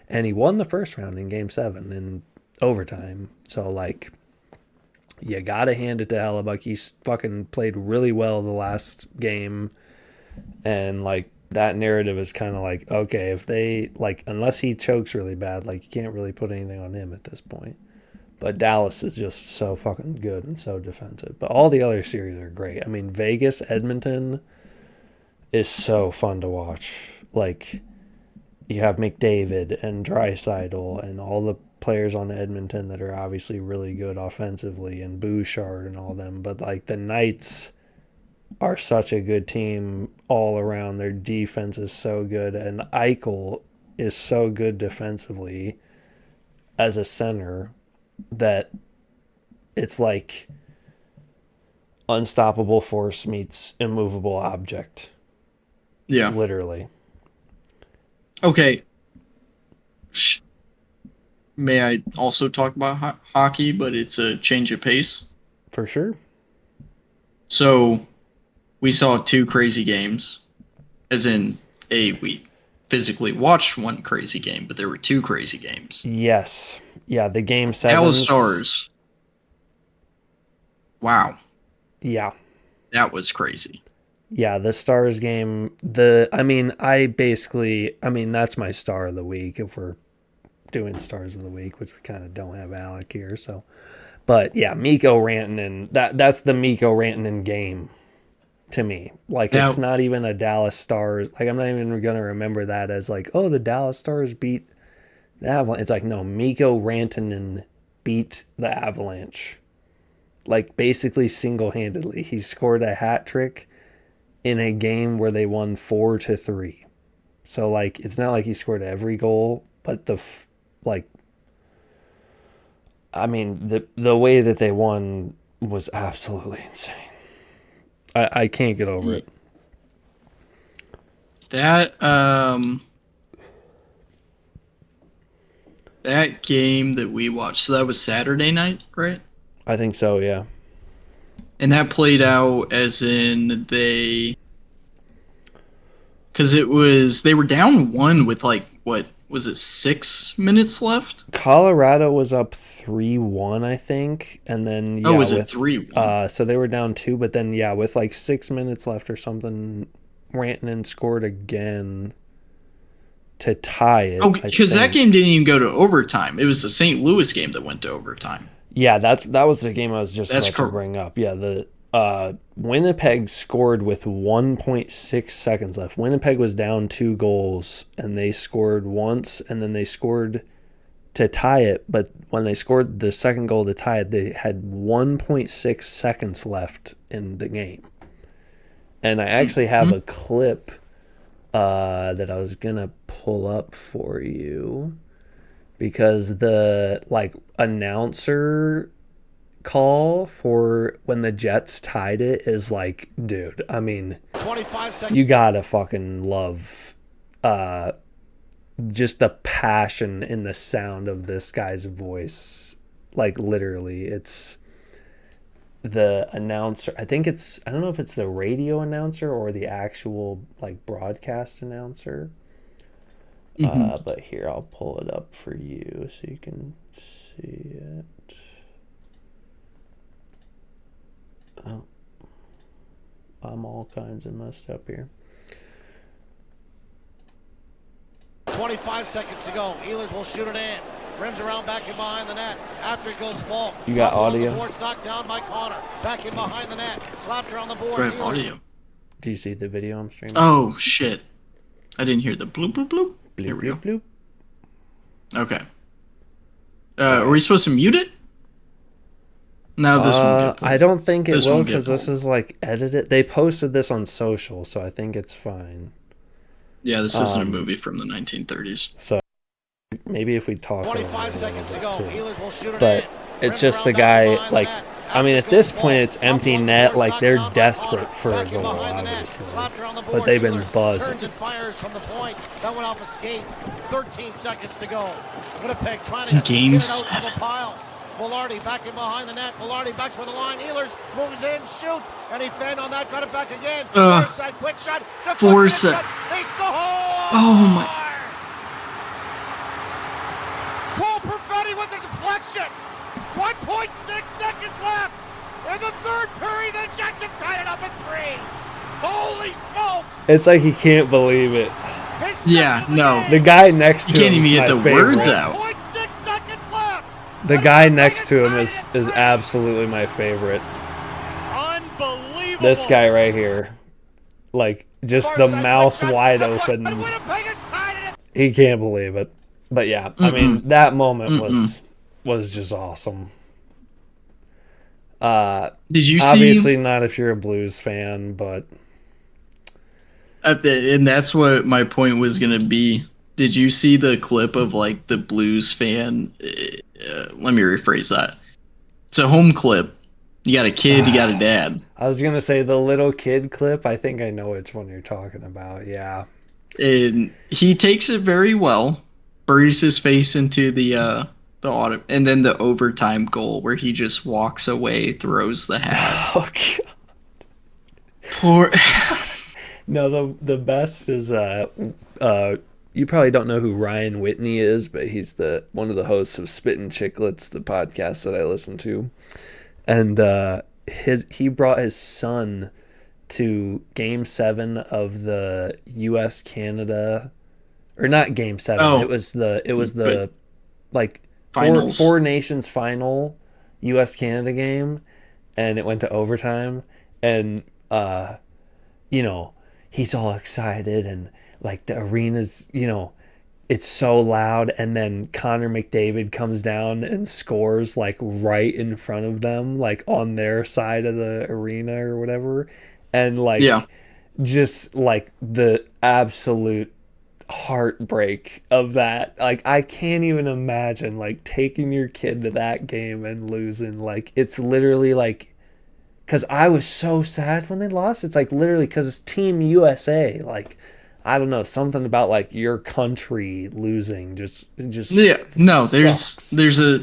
And he won the first round in game 7 in overtime. So, like, you got to hand it to Hellebuck. He's fucking played really well the last game. And, like, that narrative is kind of like, okay, if they, like, unless he chokes really bad, like, you can't really put anything on him at this point. But Dallas is just so fucking good and so defensive. But all the other series are great. I mean, Vegas, Edmonton is so fun to watch. Like, you have McDavid and Draisaitl and all the players on Edmonton that are obviously really good offensively and Bouchard and all them. But, like, the Knights are such a good team all around. Their defense is so good. And Eichel is so good defensively as a center that it's like unstoppable force meets immovable object, Yeah. literally. Okay. May I also talk about hockey, but it's a change of pace? For sure. So we saw two crazy games, as in we physically watched one crazy game, but there were two crazy games. Yes. Yeah, the game Dallas sevens. Stars. Wow, Yeah. that was crazy. Yeah, the Stars game, I mean, that's my star of the week if we're doing stars of the week, which we kind of don't have Alec here, so. But yeah, Mikko Rantanen, that's the Mikko Rantanen game to me. Like, it's Now, not even a Dallas Stars. Like, I'm not even going to remember that as like, oh, the Dallas Stars beat the Avalanche. It's like, no, Mikko Rantanen beat the Avalanche. Like, basically single-handedly. He scored a hat trick in a game where they won 4-3. So, like, it's not like he scored every goal, but like, I mean, the way that they won was absolutely insane. I can't get over it. that that game that we watched, so that was Saturday night, right? I think so, yeah. And that played out as in because they were down one with like what was it 6 minutes left? Colorado was up 3-1, I think, and then Oh, yeah, was it with 3-1? so they were down 2, but then yeah, with like 6 minutes left or something, Rantanen scored again to tie it. Oh, I because that think. game didn't even go to overtime. It was the St. Louis game that went to overtime. Yeah, that was the game I was just That's about to bring up. Yeah, the Winnipeg scored with 1.6 seconds left. Winnipeg was down 2 goals, and they scored once, and then they scored to tie it. But when they scored the second goal to tie it, they had 1.6 seconds left in the game. And I actually have a clip that I was gonna pull up for you, because the announcer call for when the Jets tied it is like, dude, I mean, 25 seconds. You gotta fucking love just the passion in the sound of this guy's voice. Like, literally, it's the announcer. I don't know if it's the radio announcer or the actual broadcast announcer. But here, I'll pull it up for you so you can see it. Oh, I'm all kinds of messed up here. 25 seconds to go. Ehlers will shoot it in. Rims around back in behind the net. After it goes Falk. You got audio? Boards knocked down by Connor. Back in behind the net. Slapped her on the board. I have audio. Do you see the video I'm streaming? Oh, shit. I didn't hear the bloop, bloop, bloop. Bloop, Here we go. bloop, bloop. Okay. Are we supposed to mute it? No, this won't get I don't think it will, because this is edited. They posted this on social, so I think it's fine. Yeah, this isn't a movie from the 1930s. So maybe if we talk 25 seconds to go. Ehlers will shoot it but in. it's just the guy, I mean, at this point, it's empty net. They're desperate for a goal, obviously. But they've been buzzing. Turns and fires from the point. That went off a skate. 13 seconds to go. Winnipeg trying to Game get it out 7. of the pile. Velarde back in behind the net. Velarde back to the line. Ehlers moves in, shoots, and he fanned on that. Got it back again. Side, quick shot. Forza. They score! Oh my. Cole Perfetti with a deflection. 1.6 seconds left. In the third period, the Jets have tied it up at 3. Holy smokes! It's like he can't believe it. Yeah, no. The guy next to You can't him even is get my the favorite. words out. 0.6 seconds left. The guy next to him is absolutely my favorite. Unbelievable. This guy right here. Just the mouth wide open. He can't believe it. But yeah, I mean, that moment was just awesome. Did you see? Obviously not if you're a Blues fan, but and that's what my point was gonna be. Did you see the clip of the Blues fan? Let me rephrase that. It's a home clip. You got a kid, you got a dad. I was gonna say the little kid clip. I think I know which one you're talking about. Yeah, And he takes it very well. Buries his face into the auto, and then the overtime goal where he just walks away, throws the hat. Oh god. Poor. No, the best is you probably don't know who Ryan Whitney is, but he's one of the hosts of Spittin' Chicklets, the podcast that I listen to. And he brought his son to Game 7 of the U.S. Canada, or not Game 7. Oh, it was the finals. four nations final U.S. Canada game, and it went to overtime. And he's all excited, and the arena's it's so loud, and then Connor McDavid comes down and scores right in front of them, on their side of the arena or whatever. And just the absolute heartbreak of that. I can't even imagine taking your kid to that game and losing. It's literally because I was so sad when they lost. It's literally because it's Team USA. I don't know, something about your country losing just Yeah, no, sucks. there's a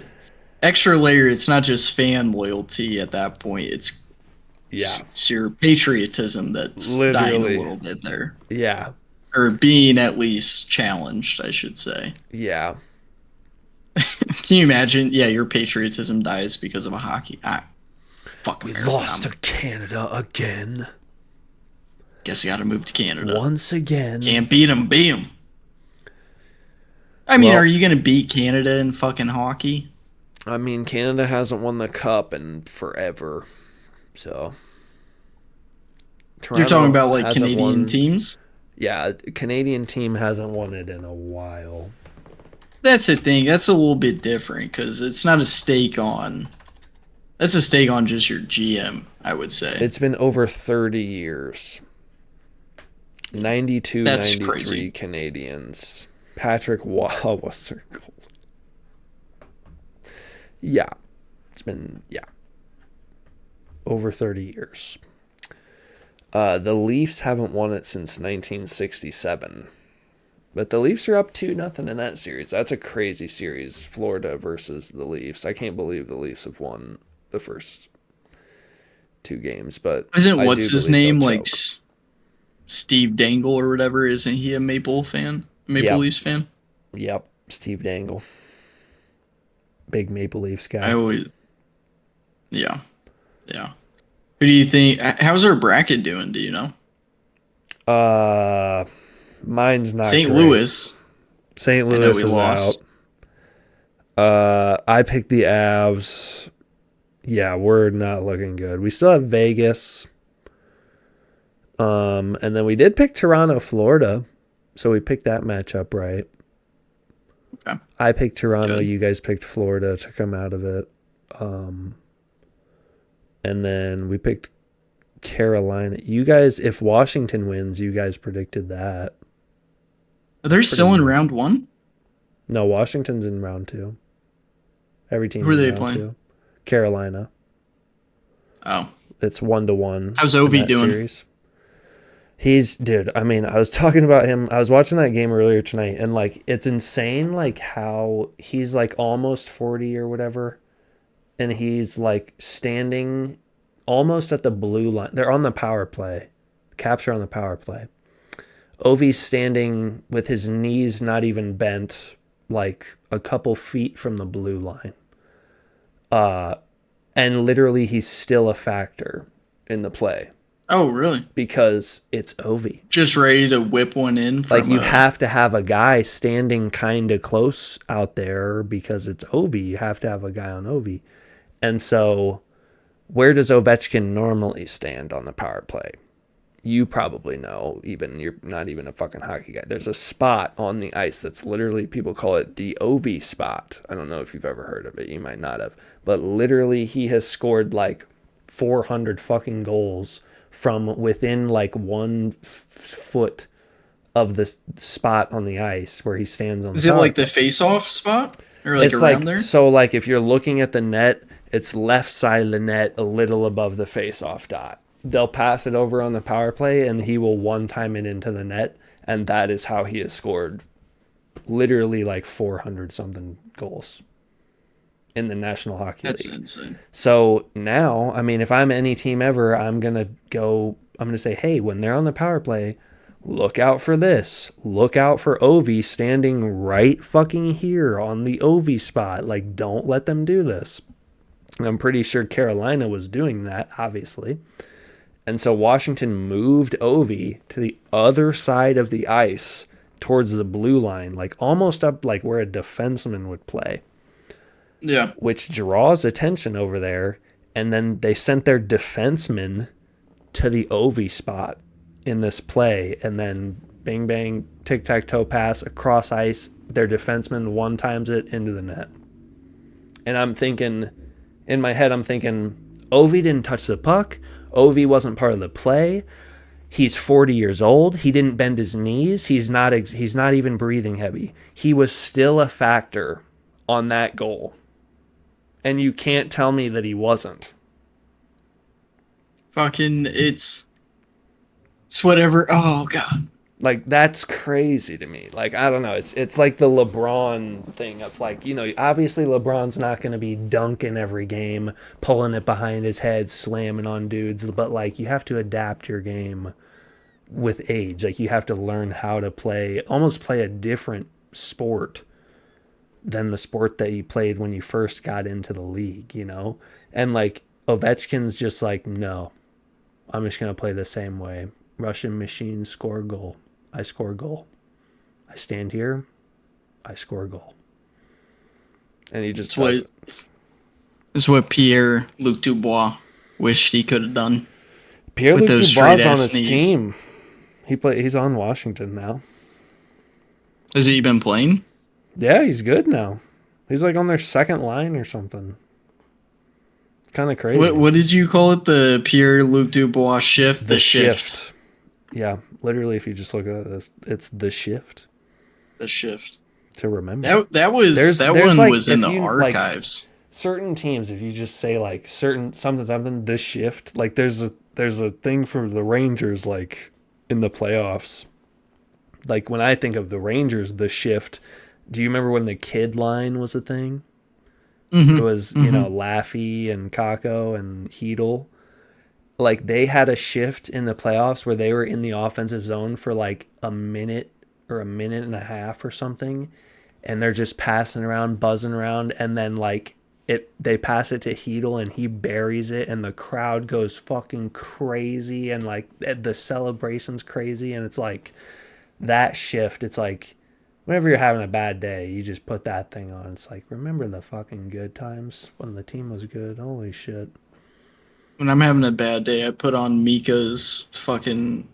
extra layer. It's not just fan loyalty at that point. It's your patriotism that's dying a little bit there. Yeah. Or being at least challenged, I should say. Yeah. Can you imagine? Yeah, your patriotism dies because of a hockey. Fuck We America. lost to Canada again. Guess you got to move to Canada. Once again. Can't beat them, beat them. I mean, are you going to beat Canada in fucking hockey? I mean, Canada hasn't won the cup in forever, so. You're Toronto talking about like hasn't Canadian won. teams? Yeah, Canadian team hasn't won it in a while. That's the thing. That's a little bit different because it's not a stake on. That's a stake on just your GM, I would say. It's been over 30 years. 92, That's 93 crazy. Canadians. Patrick Waugh was their goal. Yeah. It's been, over 30 years. The Leafs haven't won it since 1967. But the Leafs are up 2-0 in that series. That's a crazy series, Florida versus the Leafs. I can't believe the Leafs have won the first 2 games, but Isn't I what's do his believe name they'll like choke. Steve Dangle or whatever? Isn't he a Maple Yep. Leafs fan? Yep, Steve Dangle. Big Maple Leafs guy. I always, yeah. Who do you think? How's our bracket doing? Do you know? Mine's not St. great. Louis. St. I know Louis we is lost. out. I picked the Avs. Yeah, we're not looking good. We still have Vegas. And then we did pick Toronto, Florida. So we picked that matchup right. Okay. I picked Toronto. Good. You guys picked Florida to come out of it. And then we picked Carolina. You guys, if Washington wins, you guys predicted that. Are they still in round one? No, Washington's in round 2. Every team's Who are in they round playing? 2. Carolina. Oh, It's 1-1. how's in Ovi that doing? series. Dude, I mean, I was talking about him. I was watching that game earlier tonight, and like, it's insane, like, how he's like almost 40 or whatever, and he's like standing almost at the blue line. They're on the power play, capture on the power play. Ovi's standing with his knees not even bent, like a couple feet from the blue line. And literally, he's still a factor in the play. Oh, really? Because it's Ovi. Just ready to whip one in. From Like, you have to have a guy standing kind of close out there because it's Ovi. You have to have a guy on Ovi. And so, where does Ovechkin normally stand on the power play? You probably know, you're not even a fucking hockey guy. There's a spot on the ice that's literally, people call it the Ovi spot. I don't know if you've ever heard of it. You might not have. But literally, he has scored like 400 fucking goals from within like 1 foot of the spot on the ice where he stands on. Is it like the face-off spot, or like it's around like, there? so like if you're looking at the net, it's left side of the net, a little above the face-off dot. They'll pass it over on the power play, and he will one-time it into the net, and that is how he has scored literally like 400 something goals in the National Hockey That's League. insane. So now, I mean, if I'm any team ever, I'm going to say, hey, when they're on the power play, look out for this. Look out for Ovi standing right fucking here on the Ovi spot. Like, don't let them do this. And I'm pretty sure Carolina was doing that, obviously. And so Washington moved Ovi to the other side of the ice towards the blue line, like almost up like where a defenseman would play. Yeah. Which draws attention over there. And then they sent their defenseman to the Ovi spot in this play. And then bing, bang, tic-tac-toe pass across ice. Their defenseman one times it into the net. And I'm thinking, in my head, Ovi didn't touch the puck. Ovi wasn't part of the play. He's 40 years old. He didn't bend his knees. He's not even breathing heavy. He was still a factor on that goal. And you can't tell me that he wasn't. Fucking, it's whatever. Oh, God. Like, that's crazy to me. Like, I don't know. It's like the LeBron thing of, like, you know, obviously LeBron's not going to be dunking every game, pulling it behind his head, slamming on dudes. But, like, you have to adapt your game with age. Like, you have to learn how to almost play a different sport than the sport that you played when you first got into the league, you know? And, like, Ovechkin's just like, no, I'm just going to play the same way. Russian machine, score a goal. I score a goal. I stand here. I score a goal. And he just does it. This is what Pierre-Luc Dubois wished he could have done. Pierre-Luc those Dubois is on straight-ass his knees. team. He's on Washington now. Has he been playing? Yeah, he's good now. He's like on their second line or something. It's kind of crazy. What did you call it? The Pierre-Luc Dubois shift? The shift. Yeah, literally, if you just look at this, it's the shift. The shift. To remember. That was There's one like, was in if the you, like, archives. certain teams, if you just say like something, the shift, like there's a thing for the Rangers, like in the playoffs. Like when I think of the Rangers, the shift. Do you remember when the kid line was a thing? Mm-hmm. It was, Laffy and Kako and Hedel. Like they had a shift in the playoffs where they were in the offensive zone for like a minute or a minute and a half or something, and they're just passing around, buzzing around, and then like they pass it to Hedel and he buries it, and the crowd goes fucking crazy, and like the celebration's crazy, and it's like that shift. It's like whenever you're having a bad day, you just put that thing on. It's like, remember the fucking good times when the team was good. Holy shit. When I'm having a bad day, I put on Mika's fucking.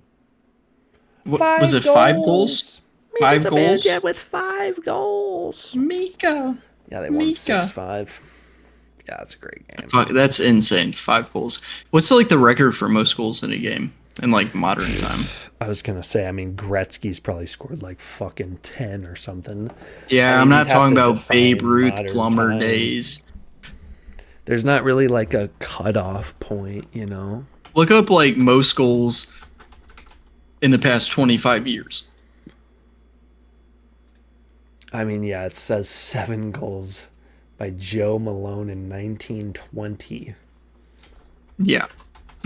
What was it? 5 goals? 5 goals? Yeah, with 5 goals. Mika. Yeah, they won Mika. 6-5. Yeah, that's a great game. Fuck, that's insane. 5 goals. What's like the record for most goals in a game in like modern time? I was gonna say, I mean, Gretzky's probably scored like fucking 10 or something. Yeah, I mean, I'm not you'd have talking to about Babe define Ruth modern plumber time. days. There's not really like a cutoff point, you know? Look up like most goals in the past 25 years. I mean, yeah, it says 7 goals by Joe Malone in 1920 Yeah,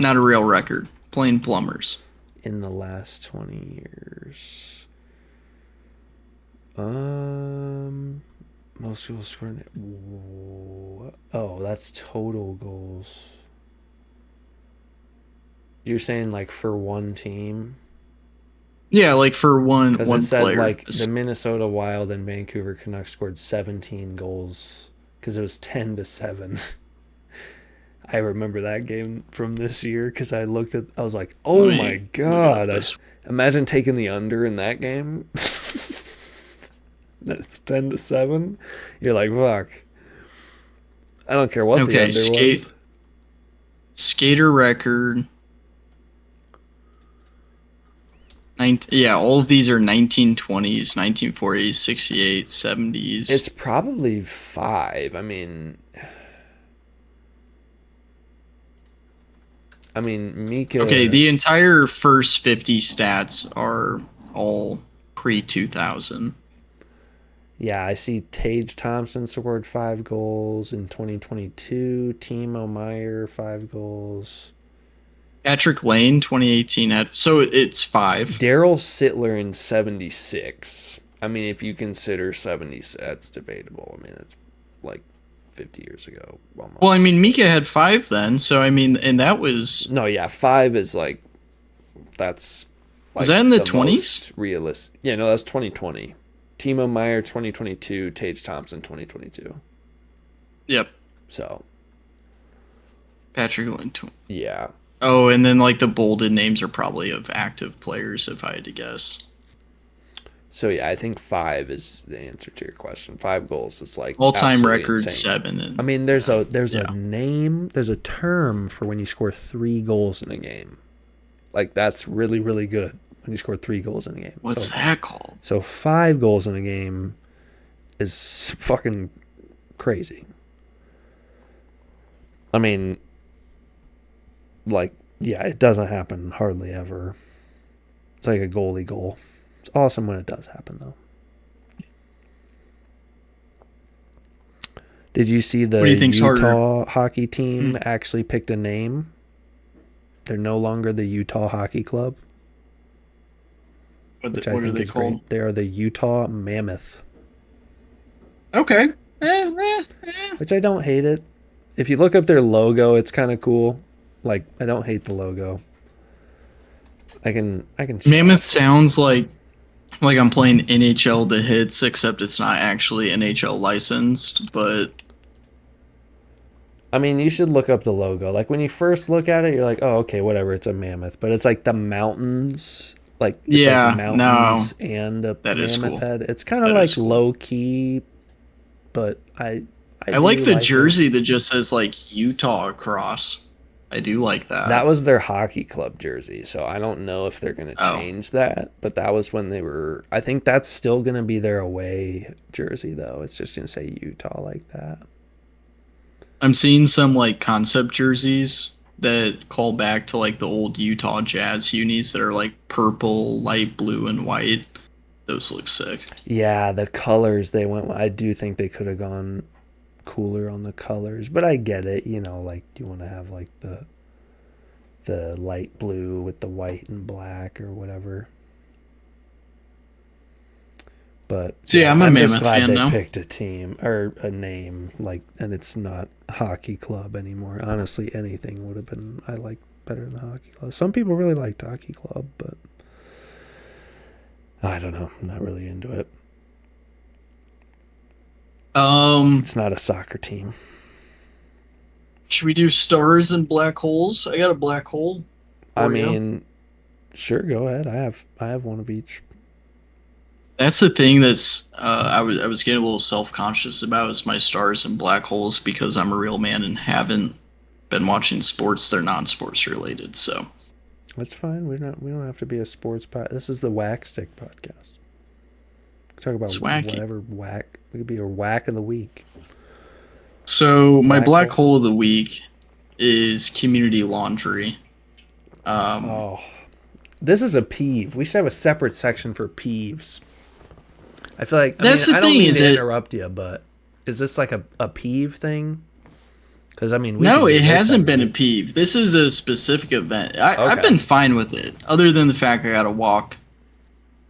not a real record. Plain plumbers. in the last 20 years. Most goals scored. Oh, that's total goals. You're saying like for one team? Yeah, like for one Because it says player. like the Minnesota Wild and Vancouver Canucks scored 17 goals because it was 10-7. I remember that game from this year because I was like, oh Let me my look god! at this. Imagine taking the under in that game. That it's 10-7. You're like, fuck. I don't care what the Okay, under was. skater record. Yeah, all of these are 1920s, 1940s, 68, 70s. It's probably 5. I mean, Mika. Okay, the entire first 50 stats are all pre-2000. Yeah, I see Tage Thompson scored 5 goals in 2022. Timo Meyer 5 goals. Patrick Lane, 2018 had, so it's 5. Daryl Sittler in 76. I mean, if you consider 70s, that's debatable. I mean, it's like 50 years ago. Almost. Well, I mean, Mika had 5 then, so I mean, and that was No, yeah, 5 is like, that's like Was that in the most 20s? Realistic. Yeah, no, that's 2020. Timo Meyer 2022, Tage Thompson 2022. Yep, So, Patrick Lane. yeah. Oh, and then like the bolded names are probably of active players, if I had to guess. So yeah, I think 5 is the answer to your question. 5 goals is like All-time absolutely record insane. 7. And, I mean, there's a Yeah. there's a term for when you score 3 goals in a game. Like that's really, really good when you score 3 goals in a game. what's that called? So 5 goals in a game is fucking crazy. I mean, like, yeah, it doesn't happen hardly ever. It's like a goalie goal. It's awesome when it does happen, though. Did you see the What do you think's Utah hockey team actually picked a name? They're no longer the Utah Hockey Club, which I What are think they is called? great. They are the Utah Mammoth, Okay. which I don't hate it. If you look up their logo, it's kind of cool. Like, I don't hate the logo. I can. Mammoth sounds like I'm playing NHL The Hits, except it's not actually NHL licensed, but I mean, you should look up the logo. Like when you first look at it, you're like, oh, okay, whatever. It's a mammoth, but it's like the mountains, like it's Yeah, like mountains and a that is mammoth cool. head. It's kind of That like is cool. low key, but I I like do the it. jersey that just says like Utah across. I do like that. That was their hockey club jersey, so I don't know if they're going to Oh. change that. But that was when they were. I think that's still going to be their away jersey, though. It's just going to say Utah like that. I'm seeing some like concept jerseys that call back to like the old Utah Jazz unis that are like purple, light blue, and white. Those look sick. Yeah, the colors they went. I do think they could have gone cooler on the colors, but I get it. You know, like you want to have like the light blue with the white and black or whatever. But So, yeah, I'm a just Mammoth glad fan they now. picked a team or a name like, and it's not hockey club anymore. Honestly, anything would have been I like better than hockey club. Some people really liked hockey club, but I don't know. I'm not really into it. It's not a soccer team. Should we do stars and black holes? I got a black hole. I for you. mean, sure, go ahead. I have one of each. That's the thing that's I was getting a little self-conscious about is my stars and black holes because I'm a real man and haven't been watching sports. They're non-sports related, so That's fine. We don't have to be a sports pod. This is the Whack Stick podcast. Talk about It's wacky. whatever whack. It could be a whack of the week. So my Black black hole. hole of the week is community laundry. Oh, this is a peeve. We should have a separate section for peeves. I feel like That's the I don't thing, mean is to it- interrupt you, but is this like a peeve thing? Because I mean, we No, can do it this hasn't every been a week. peeve. This is a specific event. I've Okay. been fine with it, other than the fact I got to walk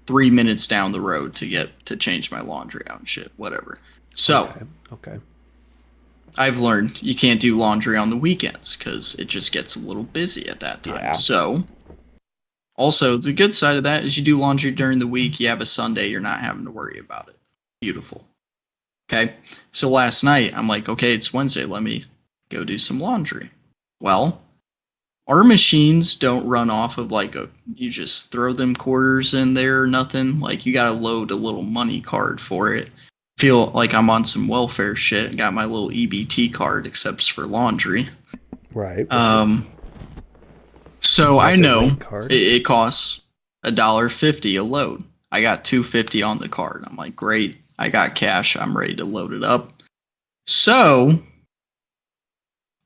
3 minutes down the road to get to change my laundry out and shit. Whatever. So Okay. I've learned you can't do laundry on the weekends because it just gets a little busy at that time. Yeah. So, also, the good side of that is you do laundry during the week, you have a Sunday, you're not having to worry about it. Beautiful. Okay. So last night, I'm like, okay, it's Wednesday, let me go do some laundry. Well, our machines don't run off of like you just throw them quarters in there or nothing. Like you got to load a little money card for it. Feel like I'm on some welfare shit. Got my little EBT card, except for laundry. Right. So That's I a know great card. it costs $1.50 a load. I got $2.50 on the card. I'm like, great. I got cash. I'm ready to load it up. So,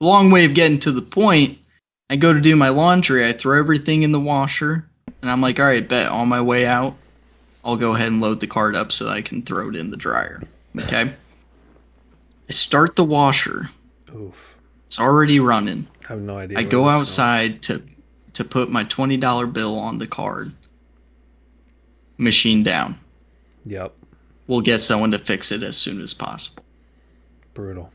long way of getting to the point. I go to do my laundry. I throw everything in the washer, and I'm like, all right, bet on my way out, I'll go ahead and load the card up so that I can throw it in the dryer. Okay. I start the washer. Oof. It's already running. I have no idea. I where go this outside to put my $20 bill on the card. Machine down. goes. Yep. We'll get someone to fix it as soon as possible. Brutal.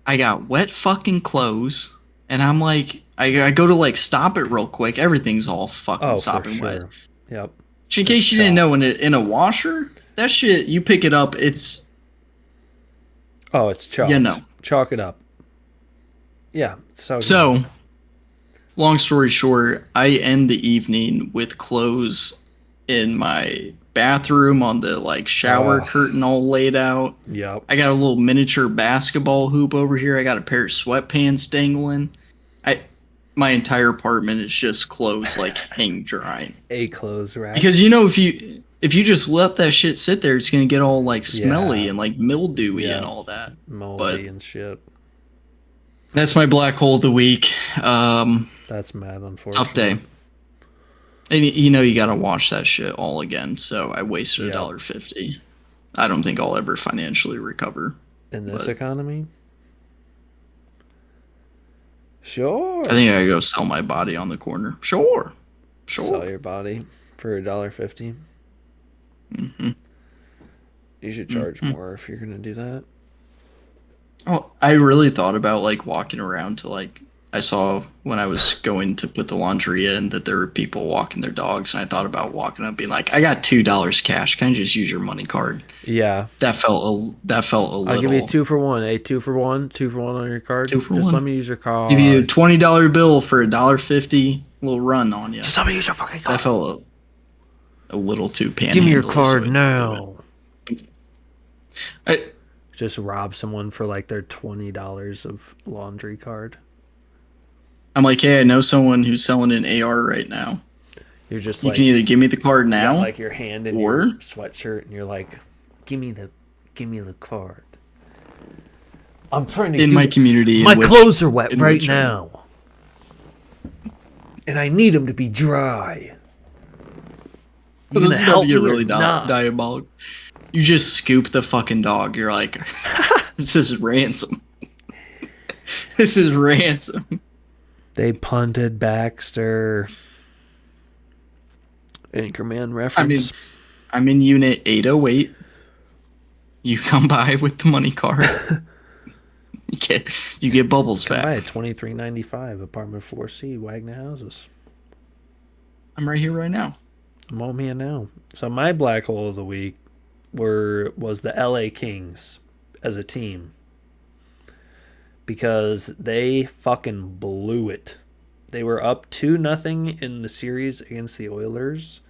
I got wet fucking clothes, and I'm like, I go to like stop it real quick. Everything's all fucking Oh, for sopping wet. sure. Yep. In case you didn't know, in a washer, that shit, you pick it up, it's Oh, it's chalk. You know. Chalk it up. Yeah. So. so. Long story short, I end the evening with clothes in my bathroom on the like shower Oh. curtain all laid out. Yep. I got a little miniature basketball hoop over here. I got a pair of sweatpants dangling. My entire apartment is just clothes like hang drying. A clothes rack. Because you know if you just let that shit sit there, it's gonna get all like smelly Yeah. and like mildewy Yeah. and all that. Moldy but- and shit. That's my black hole of the week. That's mad, unfortunately. Tough day. And you know you gotta wash that shit all again. So I wasted Yeah. $1.50. I don't think I'll ever financially recover. In this but- economy? Sure. I think I gotta go sell my body on the corner. Sure. Sell your body for $1.50. Mm-hmm. You should charge more if you're gonna do that. Oh, I really thought about like walking around to like I saw when I was going to put the laundry in that there were people walking their dogs, and I thought about walking up, being like, "I got $2 cash. Can I just use your money card?" Yeah. That felt a little. I'll give you 2 for 1. 2 for 1. 2 for 1 on your card. 2 for just 1. let me use your card. Give you a $20 bill for $1.50. Little run on you. Just let me use your fucking card. That felt a little too panhandle. Give me your card now. I Just rob someone for like their $20 of laundry card. I'm like, hey, I know someone who's selling an AR right now. You're just You like, can either give me the card you now, got like your hand in or your sweatshirt, and you're like, give me the card. I'm trying to in my community. My in which- clothes are wet in right which- now, and I need them to be dry. You This gonna is about help to me get or really not? diabolical. You just scoop the fucking dog. You're like, this is ransom. This is ransom. They punted Baxter. Anchorman reference. I'm in unit 808. You come by with the money card. you get bubbles Come by back. at $23.95, apartment 4C, Wagner Houses. I'm right here right now. I'm on here now. So my black hole of the week was the LA Kings as a team, because they fucking blew it. They were up 2-0 in the series against the Oilers,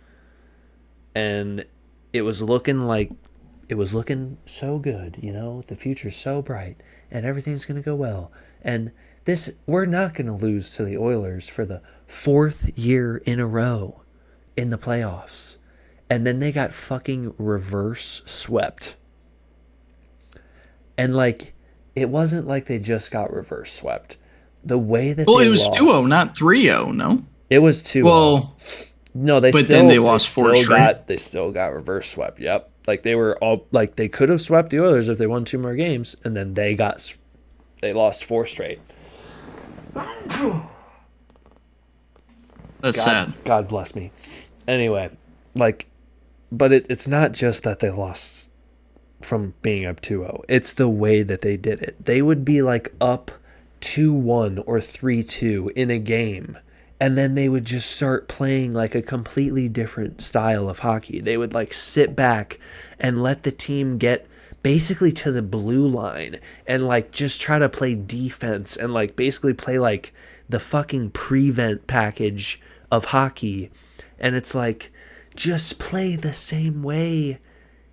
and it was looking so good, you know, the future's so bright and everything's going to go well. And we're not going to lose to the Oilers for the 4th year in a row in the playoffs. And then they got fucking reverse swept. And like, it wasn't like they just got reverse swept. The way that Well, they it was lost, 2-0, not 3-0, no? It was 2-0. Well, no, they but still then they lost 4 straight. They still got reverse swept. Yep. Like they were all like they could have swept the Oilers if they won 2 more games, and then they lost 4 straight. That's sad. God bless me. Anyway, like, but it's not just that they lost from being up 2-0. It's the way that they did it. They would be like up 2-1 or 3-2 in a game, and then they would just start playing like a completely different style of hockey. They would like sit back and let the team get basically to the blue line and like just try to play defense and like basically play like the fucking prevent package of hockey. And it's like, just play the same way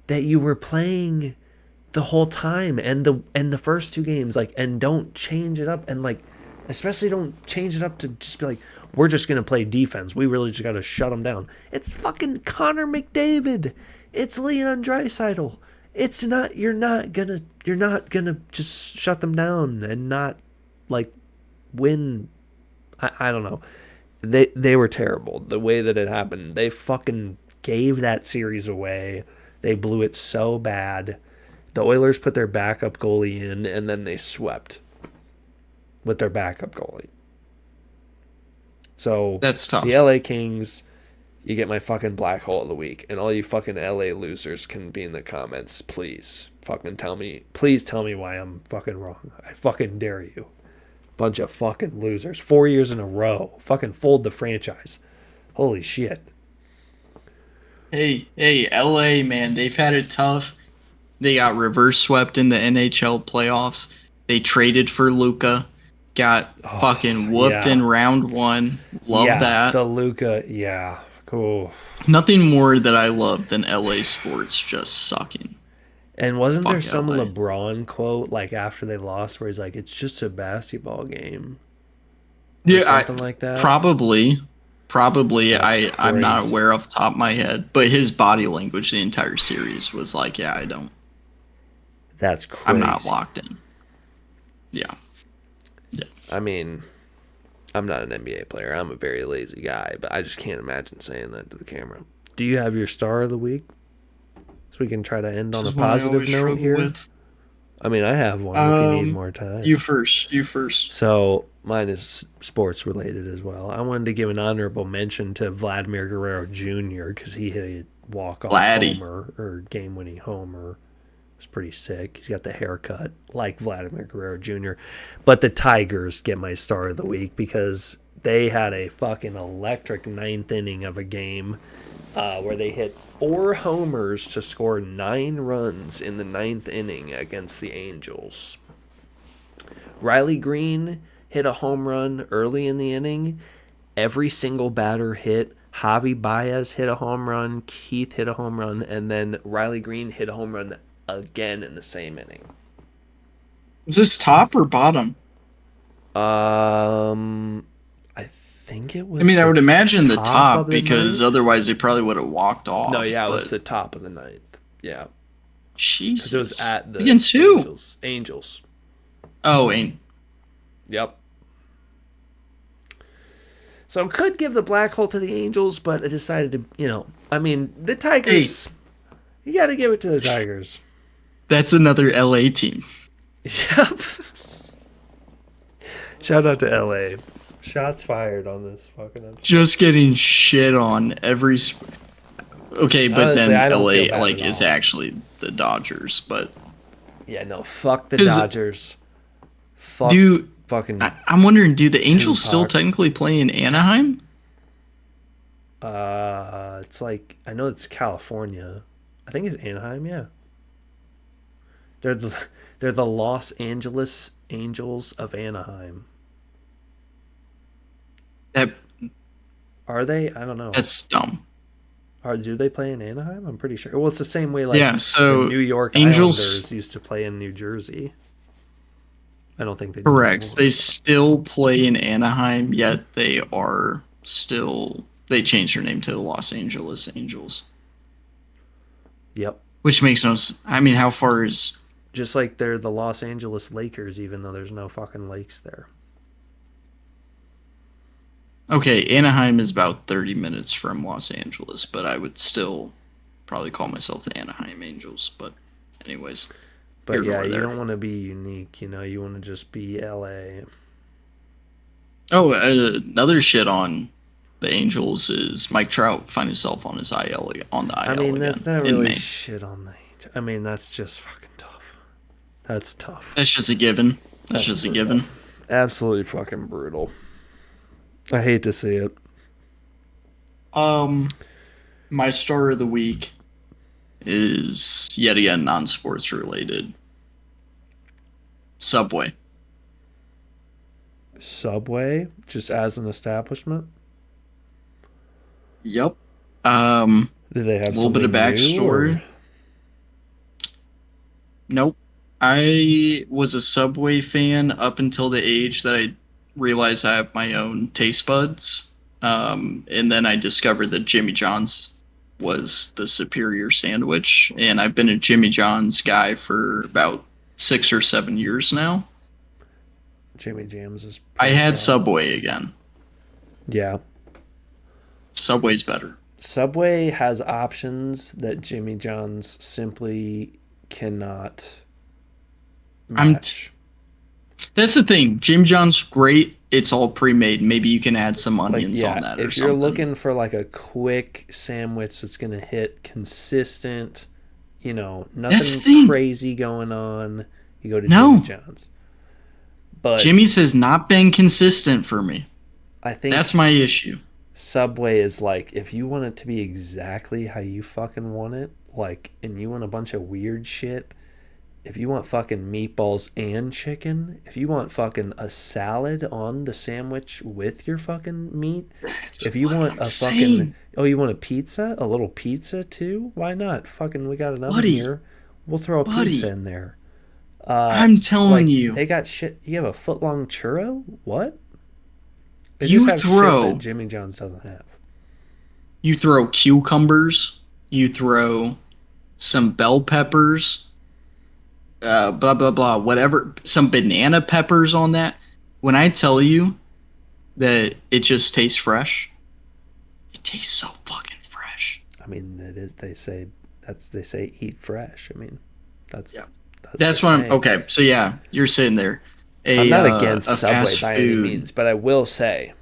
that you were playing the whole time and the first 2 games, like, and don't change it up, and like especially don't change it up to just be like, we're just gonna play defense. We really just gotta shut them down. It's fucking Connor McDavid. It's Leon Draisaitl. It's not. You're not gonna just shut them down and not like win. I don't know. They were terrible. The way that it happened, they fucking gave that series away. They blew it so bad. The Oilers put their backup goalie in, and then they swept with their backup goalie. So That's tough. The LA Kings, you get my fucking black hole of the week. And all you fucking LA losers can be in the comments, please. Fucking tell me. Please tell me why I'm fucking wrong. I fucking dare you. Bunch of fucking losers. 4 years in a row. Fucking fold the franchise. Holy shit. Hey, LA, man, they've had it tough. They got reverse swept in the NHL playoffs. They traded for Luka. Got fucking whooped in round 1. Love that. The Luka, yeah. Cool. Nothing more that I love than LA sports just sucking. And wasn't there Fuck some LA. LeBron quote like after they lost where he's like, it's just a basketball game? Yeah, something like that. Probably. That's I'm not crazy. aware off the top of my head, but his body language the entire series was like, yeah, I don't. That's crazy. I'm not locked in. Yeah. I mean, I'm not an NBA player. I'm a very lazy guy, but I just can't imagine saying that to the camera. Do you have your star of the week? So we can try to end on a This is one I positive always note struggle here. with. I mean, I have one if you need more time. You first. So mine is sports related as well. I wanted to give an honorable mention to Vladimir Guerrero Jr. because he hit a walk-off Vladdy. homer or game-winning homer. It's pretty sick. He's got the haircut like Vladimir Guerrero Jr. But the Tigers get my star of the week because they had a fucking electric ninth inning of a game where they hit 4 homers to score 9 runs in the ninth inning against the Angels. Riley Green hit a home run early in the inning. Every single batter hit. Javi Baez hit a home run. Keith hit a home run. And then Riley Green hit a home run again in the same inning. Was this top or bottom? I think it was. I mean, I would imagine the top of the because ninth. otherwise they probably would have walked off. No, yeah, it but was the top of the ninth. Yeah. Jesus. 'Cause it was at the Against who? Angels. Oh, ain't. Yep. So I could give the black hole to the Angels, but I decided to, I mean, the Tigers. You got to give it to the Tigers. That's another LA team. Yep. Shout out to LA. Shots fired on this fucking episode. Just getting shit on every. Okay, but Honestly, I then don't feel LA bad at is all. actually the Dodgers, but Yeah, no, fuck the 'Cause- Dodgers. Fuck do fucking. I'm wondering, do the Angels still Tupac. technically play in Anaheim? It's like I know it's California. I think it's Anaheim. Yeah. They're the Los Angeles Angels of Anaheim. That Are they? I don't know. that's dumb. Do they play in Anaheim? I'm pretty sure. Well, it's the same way like Yeah, so the New York Angels- Islanders used to play in New Jersey. I don't think they do Correct. anymore. They still play in Anaheim, yet they changed their name to the Los Angeles Angels, Yep. which makes no sense. I mean, how far is? Just like they're the Los Angeles Lakers, even though there's no fucking lakes there. Okay, Anaheim is about 30 minutes from Los Angeles, but I would still probably call myself the Anaheim Angels. But anyways, But here yeah, nor you there. don't want to be unique. You want to just be LA. Oh, another shit on the Angels is Mike Trout find himself on his IL on the IL. I mean, again that's not in really May. shit on the. I mean, that's just fucking tough. That's tough. That's just a given. That's just a brutal. given. Absolutely fucking brutal. I hate to see it. My star of the week is yet again non-sports related. Subway. Subway, just as an establishment. Yep. Do they have A little bit of something new, backstory. or- Nope. I was a Subway fan up until the age that I realized I have my own taste buds. And then I discovered that Jimmy John's was the superior sandwich. And I've been a Jimmy John's guy for about 6 or 7 years now. Jimmy Jams is. I pretty had solid. Subway again. Yeah. Subway's better. Subway has options that Jimmy John's simply cannot I'm match. That's the thing. Jimmy John's great. It's all pre-made. Maybe you can add some Like, onions on that or if you're something. looking for like a quick sandwich that's gonna hit consistent, That's the nothing thing. crazy going on, you go to No. Jimmy John's. But Jimmy's has not been consistent for me. I think That's my issue. Subway is like, if you want it to be exactly how you fucking want it, like, and you want a bunch of weird shit, if you want fucking meatballs and chicken, if you want fucking a salad on the sandwich with your fucking meat, That's if you what want I'm a saying. fucking, oh, you want a pizza? A little pizza too? Why not? Fucking, we got an oven Buddy. here. We'll throw a Buddy. pizza in there. I'm telling Like, you. they got shit. You have a foot long churro? What? They You just have throw- shit that Jimmy John's doesn't have. You throw cucumbers. You throw some bell peppers. Blah, blah, blah. Whatever. Some banana peppers on that. When I tell you that it just tastes fresh, it tastes so fucking fresh. I mean, it is. They say eat fresh. I mean, that's Yeah. the That's what I'm. saying. Okay, so yeah, you're sitting there. I'm not against a Subway fast by any food- means, but I will say,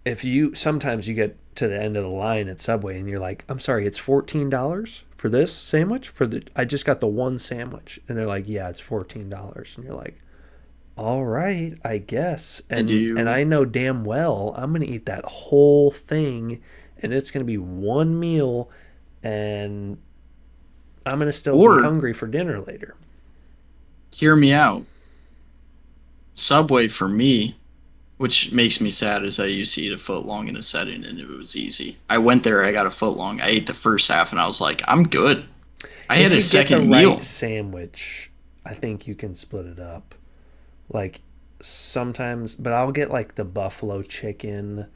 if you sometimes you get to the end of the line at Subway, and you're like, I'm sorry, it's $14 for this sandwich? I just got the one sandwich. And they're like, yeah, it's $14. And you're like, all right, I guess. And I know damn well I'm going to eat that whole thing, and it's going to be one meal, and I'm going to still be hungry for dinner later. Hear me out. Subway for me, which makes me sad, is I used to eat a foot long in a setting, and it was easy. I went there, I got a foot long. I ate the first half, and I was like, I'm good. I had a second meal. Right sandwich, I think you can split it up. Like sometimes, but I'll get like the buffalo chicken,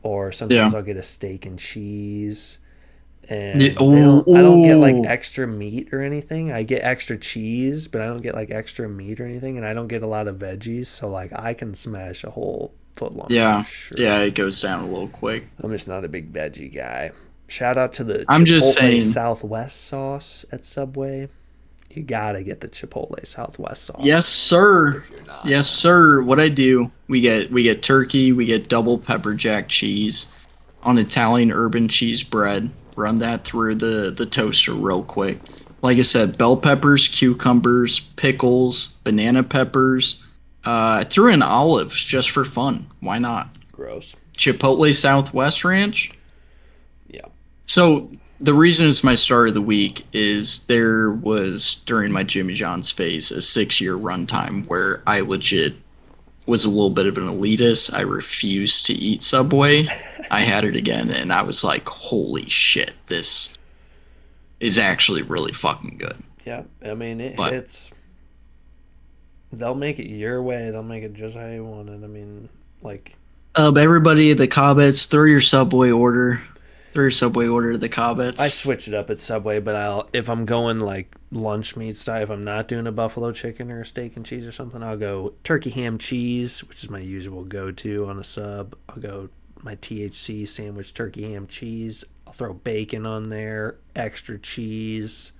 or sometimes I'll get a steak and cheese. And I don't get like extra meat or anything. I get extra cheese, but I don't get like extra meat or anything, and I don't get a lot of veggies. So like I can smash a whole foot long. Yeah, sure. Yeah, it goes down a little quick. I'm just not a big veggie guy. Shout out to the Chipotle Southwest sauce at Subway. You gotta get the Chipotle Southwest sauce. Yes, sir. Yes, sir. What I do, we get turkey, we get double pepper jack cheese on Italian urban cheese bread. Run that through the toaster real quick. Like I said, bell peppers, cucumbers, pickles, banana peppers. I threw in olives just for fun. Why not? Gross. Chipotle Southwest Ranch. Yeah. So the reason it's my start of the week is there was, during my Jimmy John's phase, a 6-year runtime where I legit was a little bit of an elitist. I refused to eat Subway. I had it again, and I was like, holy shit, this is actually really fucking good. Yeah, I mean, it's... They'll make it your way. They'll make it just how you want it. I mean, like... everybody at the Cobbets, throw your Subway order. Throw your Subway order to the Cobbets. I switch it up at Subway, but if I'm going like lunch meat style, if I'm not doing a buffalo chicken or a steak and cheese or something, I'll go turkey ham cheese, which is my usual go-to on a sub. I'll go my THC sandwich, turkey ham cheese. I'll throw bacon on there, extra cheese.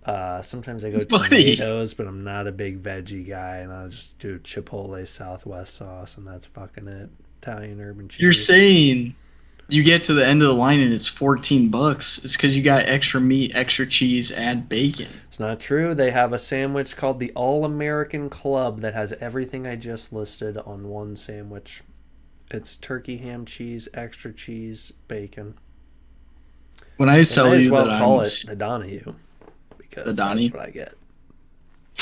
Sometimes I go tomatoes, but I'm not a big veggie guy, and I'll just do Chipotle Southwest sauce, and that's fucking it. Italian urban cheese. You're saying you get to the end of the line and it's $14. It's because you got extra meat, extra cheese, and bacon. It's not true. They have a sandwich called the All-American Club that has everything I just listed on one sandwich. It's turkey, ham, cheese, extra cheese, bacon. When I tell you that I'm... call it the Donahue, because the Donnie? That's what I get.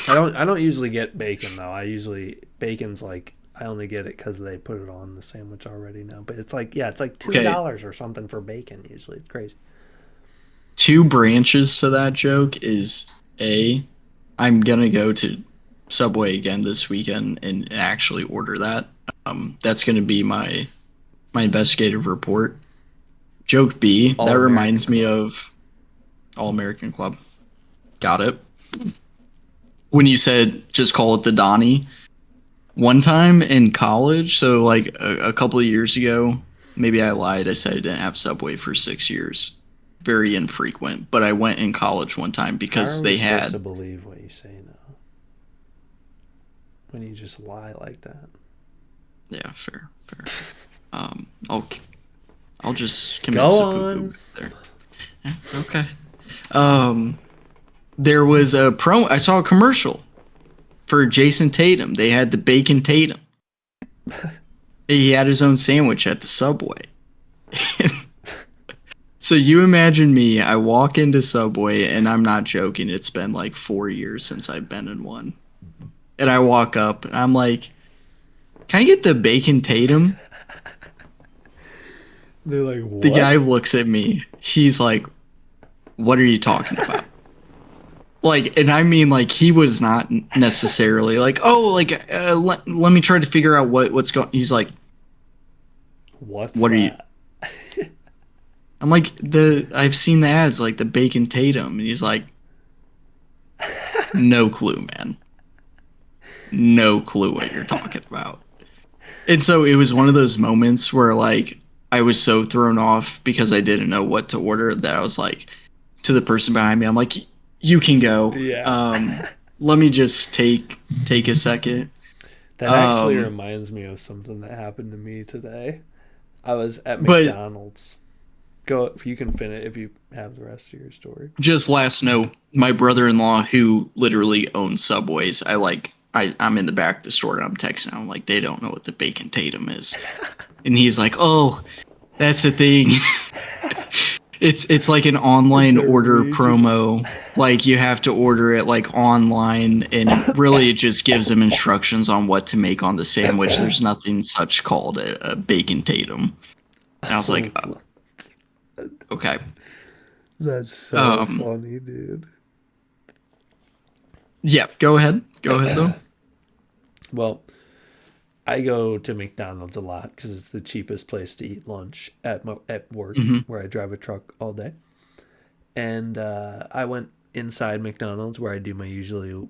I don't usually get bacon though. Bacon's like, I only get it because they put it on the sandwich already now. But it's like $2 or something for bacon usually. It's crazy. 2 branches to that joke is I'm gonna go to Subway again this weekend and actually order that. That's gonna be my investigative report. Joke B, that reminds me of All American Club. Got it. When you said just call it the Donnie. One time in college, so like a couple of years ago, maybe I lied. I said I didn't have Subway for 6 years. Very infrequent. But I went in college one time because they had... How are we supposed to believe what you say now? When you just lie like that. Yeah, fair. I'll just commit seppuku there. Yeah, okay. There was a promo. I saw a commercial for Jason Tatum. They had the Bacon Tatum. He had his own sandwich at the Subway. So you imagine me, I walk into Subway, and I'm not joking, it's been like 4 years since I've been in one. And I walk up, and I'm like, can I get the Bacon Tatum? They're like, what? The guy looks at me. He's like, what are you talking about? Like, and I mean, like, he was not necessarily like, oh, like, let me try to figure out what's going. He's like, what are you? I'm like, I've seen the ads, like the Bacon Tatum, and he's like, no clue, man, no clue what you're talking about. And so it was one of those moments where like I was so thrown off because I didn't know what to order that I was like to the person behind me, I'm like, you can go. Yeah. Let me just take a second. That actually reminds me of something that happened to me today. I was at But- McDonald's. Go if you can finish if you have the rest of your story. Just last note, my brother-in-law who literally owns Subways, I'm in the back of the store and I'm texting him, I'm like, they don't know what the bacon Tatum is. And he's like, oh, that's the thing. It's like an online It's a order region. promo. Like you have to order it like online, and really it just gives them instructions on what to make on the sandwich. There's nothing such called a bacon Tatum. And I was like, oh, okay. That's so Um, funny, dude. Yeah, go ahead. Go ahead though. Well, I go to McDonald's a lot because it's the cheapest place to eat lunch at work, where I drive a truck all day. And I went inside McDonald's where I do my usually,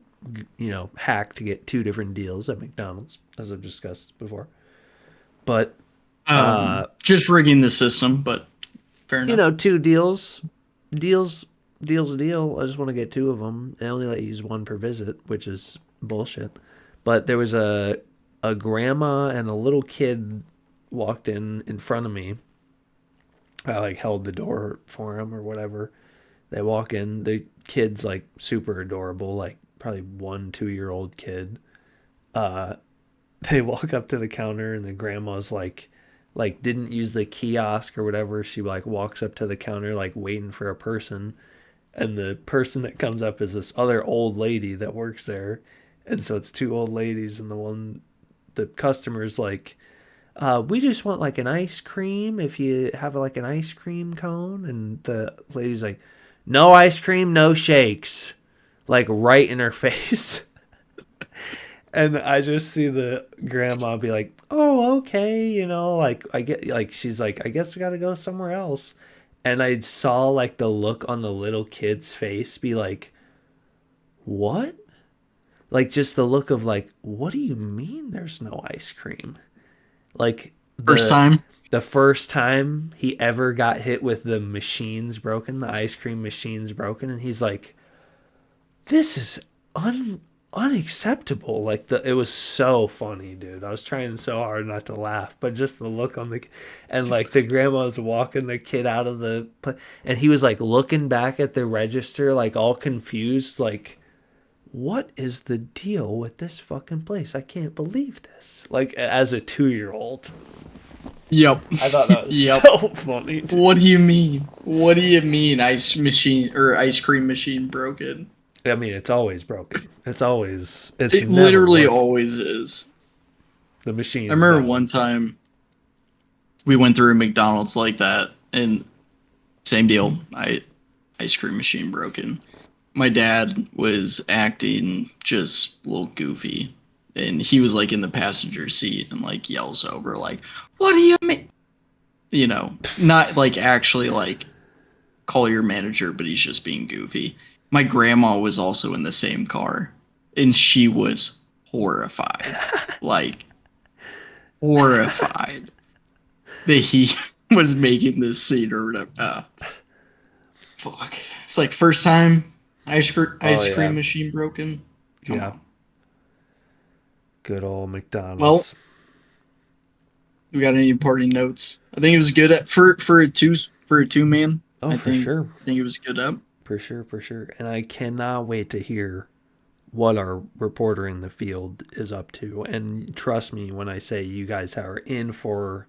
hack to get 2 different deals at McDonald's, as I've discussed before. But Just rigging the system, but fair enough. 2 deals. Deal's a deal. I just want to get 2 of them. They only let you use 1 per visit, which is bullshit. But there was a grandma and a little kid walked in front of me. I held the door for him or whatever. They walk in. The kid's super adorable, probably 1-2-year-old kid. They walk up to the counter and the grandma's didn't use the kiosk or whatever. She walks up to the counter waiting for a person, and the person that comes up is this other old lady that works there, and so it's 2 old ladies, and the customer's we just want an ice cream if you have an ice cream cone, and the lady's no ice cream, no shakes, right in her face. And I just see the grandma be oh, okay, I get, she's I guess we gotta go somewhere else. And I saw, the look on the little kid's face be what? Just the look of, what do you mean there's no ice cream? First time? The first time he ever got hit with the machines broken, the ice cream machines broken, and he's this is unacceptable. It was so funny, dude. I was trying so hard not to laugh, but just the look on the grandma's walking the kid out of the and he was looking back at the register all confused, what is the deal with this fucking place? I can't believe this. As a 2-year-old. Yep. I thought that was Yep. so funny, dude. What do you mean? What do you mean ice cream machine broken? I mean, it's always broken. It's It never literally worked. always is. The machine. I remember one time we went through a McDonald's like that, and same deal. Ice cream machine broken. My dad was acting just a little goofy, and he was in the passenger seat and yells over what do you mean? Not actually call your manager, but he's just being goofy. My grandma was also in the same car, and she was horrified. Horrified that he was making this scene or whatever. Fuck. It's first time ice cream machine broken. Come on. Good old McDonald's. Well, we got any parting notes? I think it was good for a two man. Oh, for sure. I think it was good up. For sure. And I cannot wait to hear what our reporter in the field is up to. And trust me when I say you guys are in for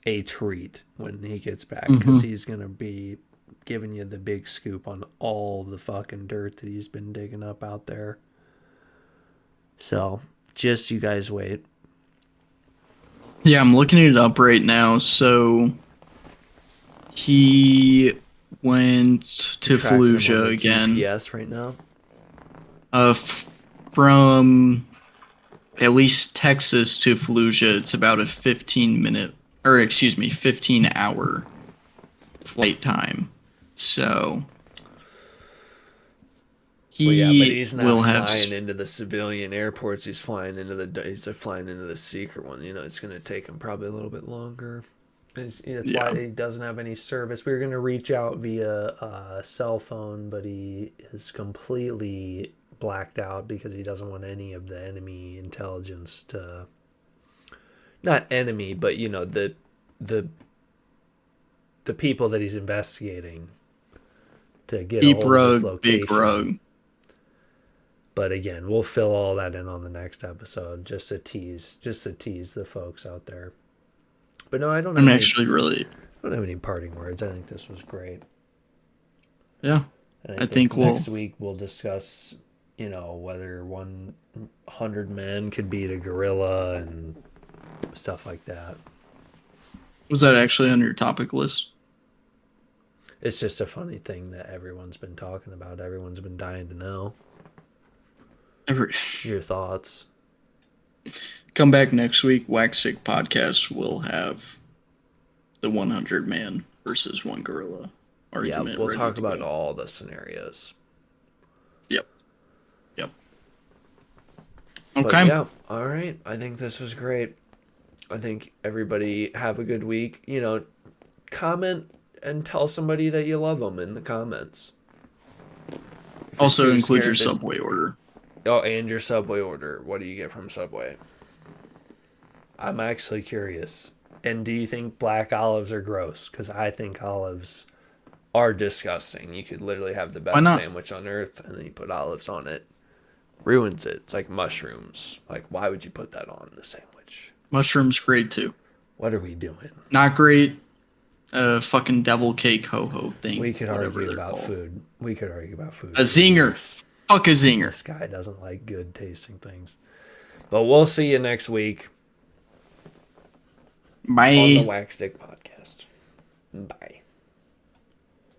a treat when he gets back, because he's going to be giving you the big scoop on all the fucking dirt that he's been digging up out there. So just you guys wait. Yeah, I'm looking it up right now. So he went to Fallujah again. Yes, right now. From at least Texas to Fallujah, it's about a 15-hour flight time. So he but he's not will have flying into the civilian airports. He's flying into the secret one. It's going to take him probably a little bit longer. That's why he doesn't have any service. We were going to reach out via cell phone, but he is completely blacked out because he doesn't want any of the enemy intelligence to... Not enemy, but, the the people that he's investigating to get Deep a hold of this rug, big location. rug. But again, we'll fill all that in on the next episode, just to tease the folks out there. But no, I don't have I'm any, actually really, I don't have any parting words. I think this was great. yeah. And I think next week we'll discuss, whether 100 men could beat a gorilla and stuff like that. Was that actually on your topic list? It's just a funny thing that everyone's been talking about. Everyone's been dying to know your thoughts. Come back next week. Wax Sick Podcast will have the 100 man versus one gorilla argument. Yeah, we'll ready talk to about go. all the scenarios. Yep. But Okay. yeah, all right. I think this was great. I think everybody have a good week. Comment and tell somebody that you love them in the comments. Also include your Subway order. Oh, and your Subway order. What do you get from Subway? I'm actually curious. And do you think black olives are gross? Because I think olives are disgusting. You could literally have the best sandwich on earth, and then you put olives on it. Ruins it. It's like mushrooms. Like, why would you put that on the sandwich? Mushrooms great too. What are we doing? Not great. Fucking devil cake ho-ho thing. We could argue they're about called. food. We could argue about food. A zinger. Fuck a zinger. This guy doesn't like good tasting things. But we'll see you next week Bye. on the Wax Stick Podcast. Bye.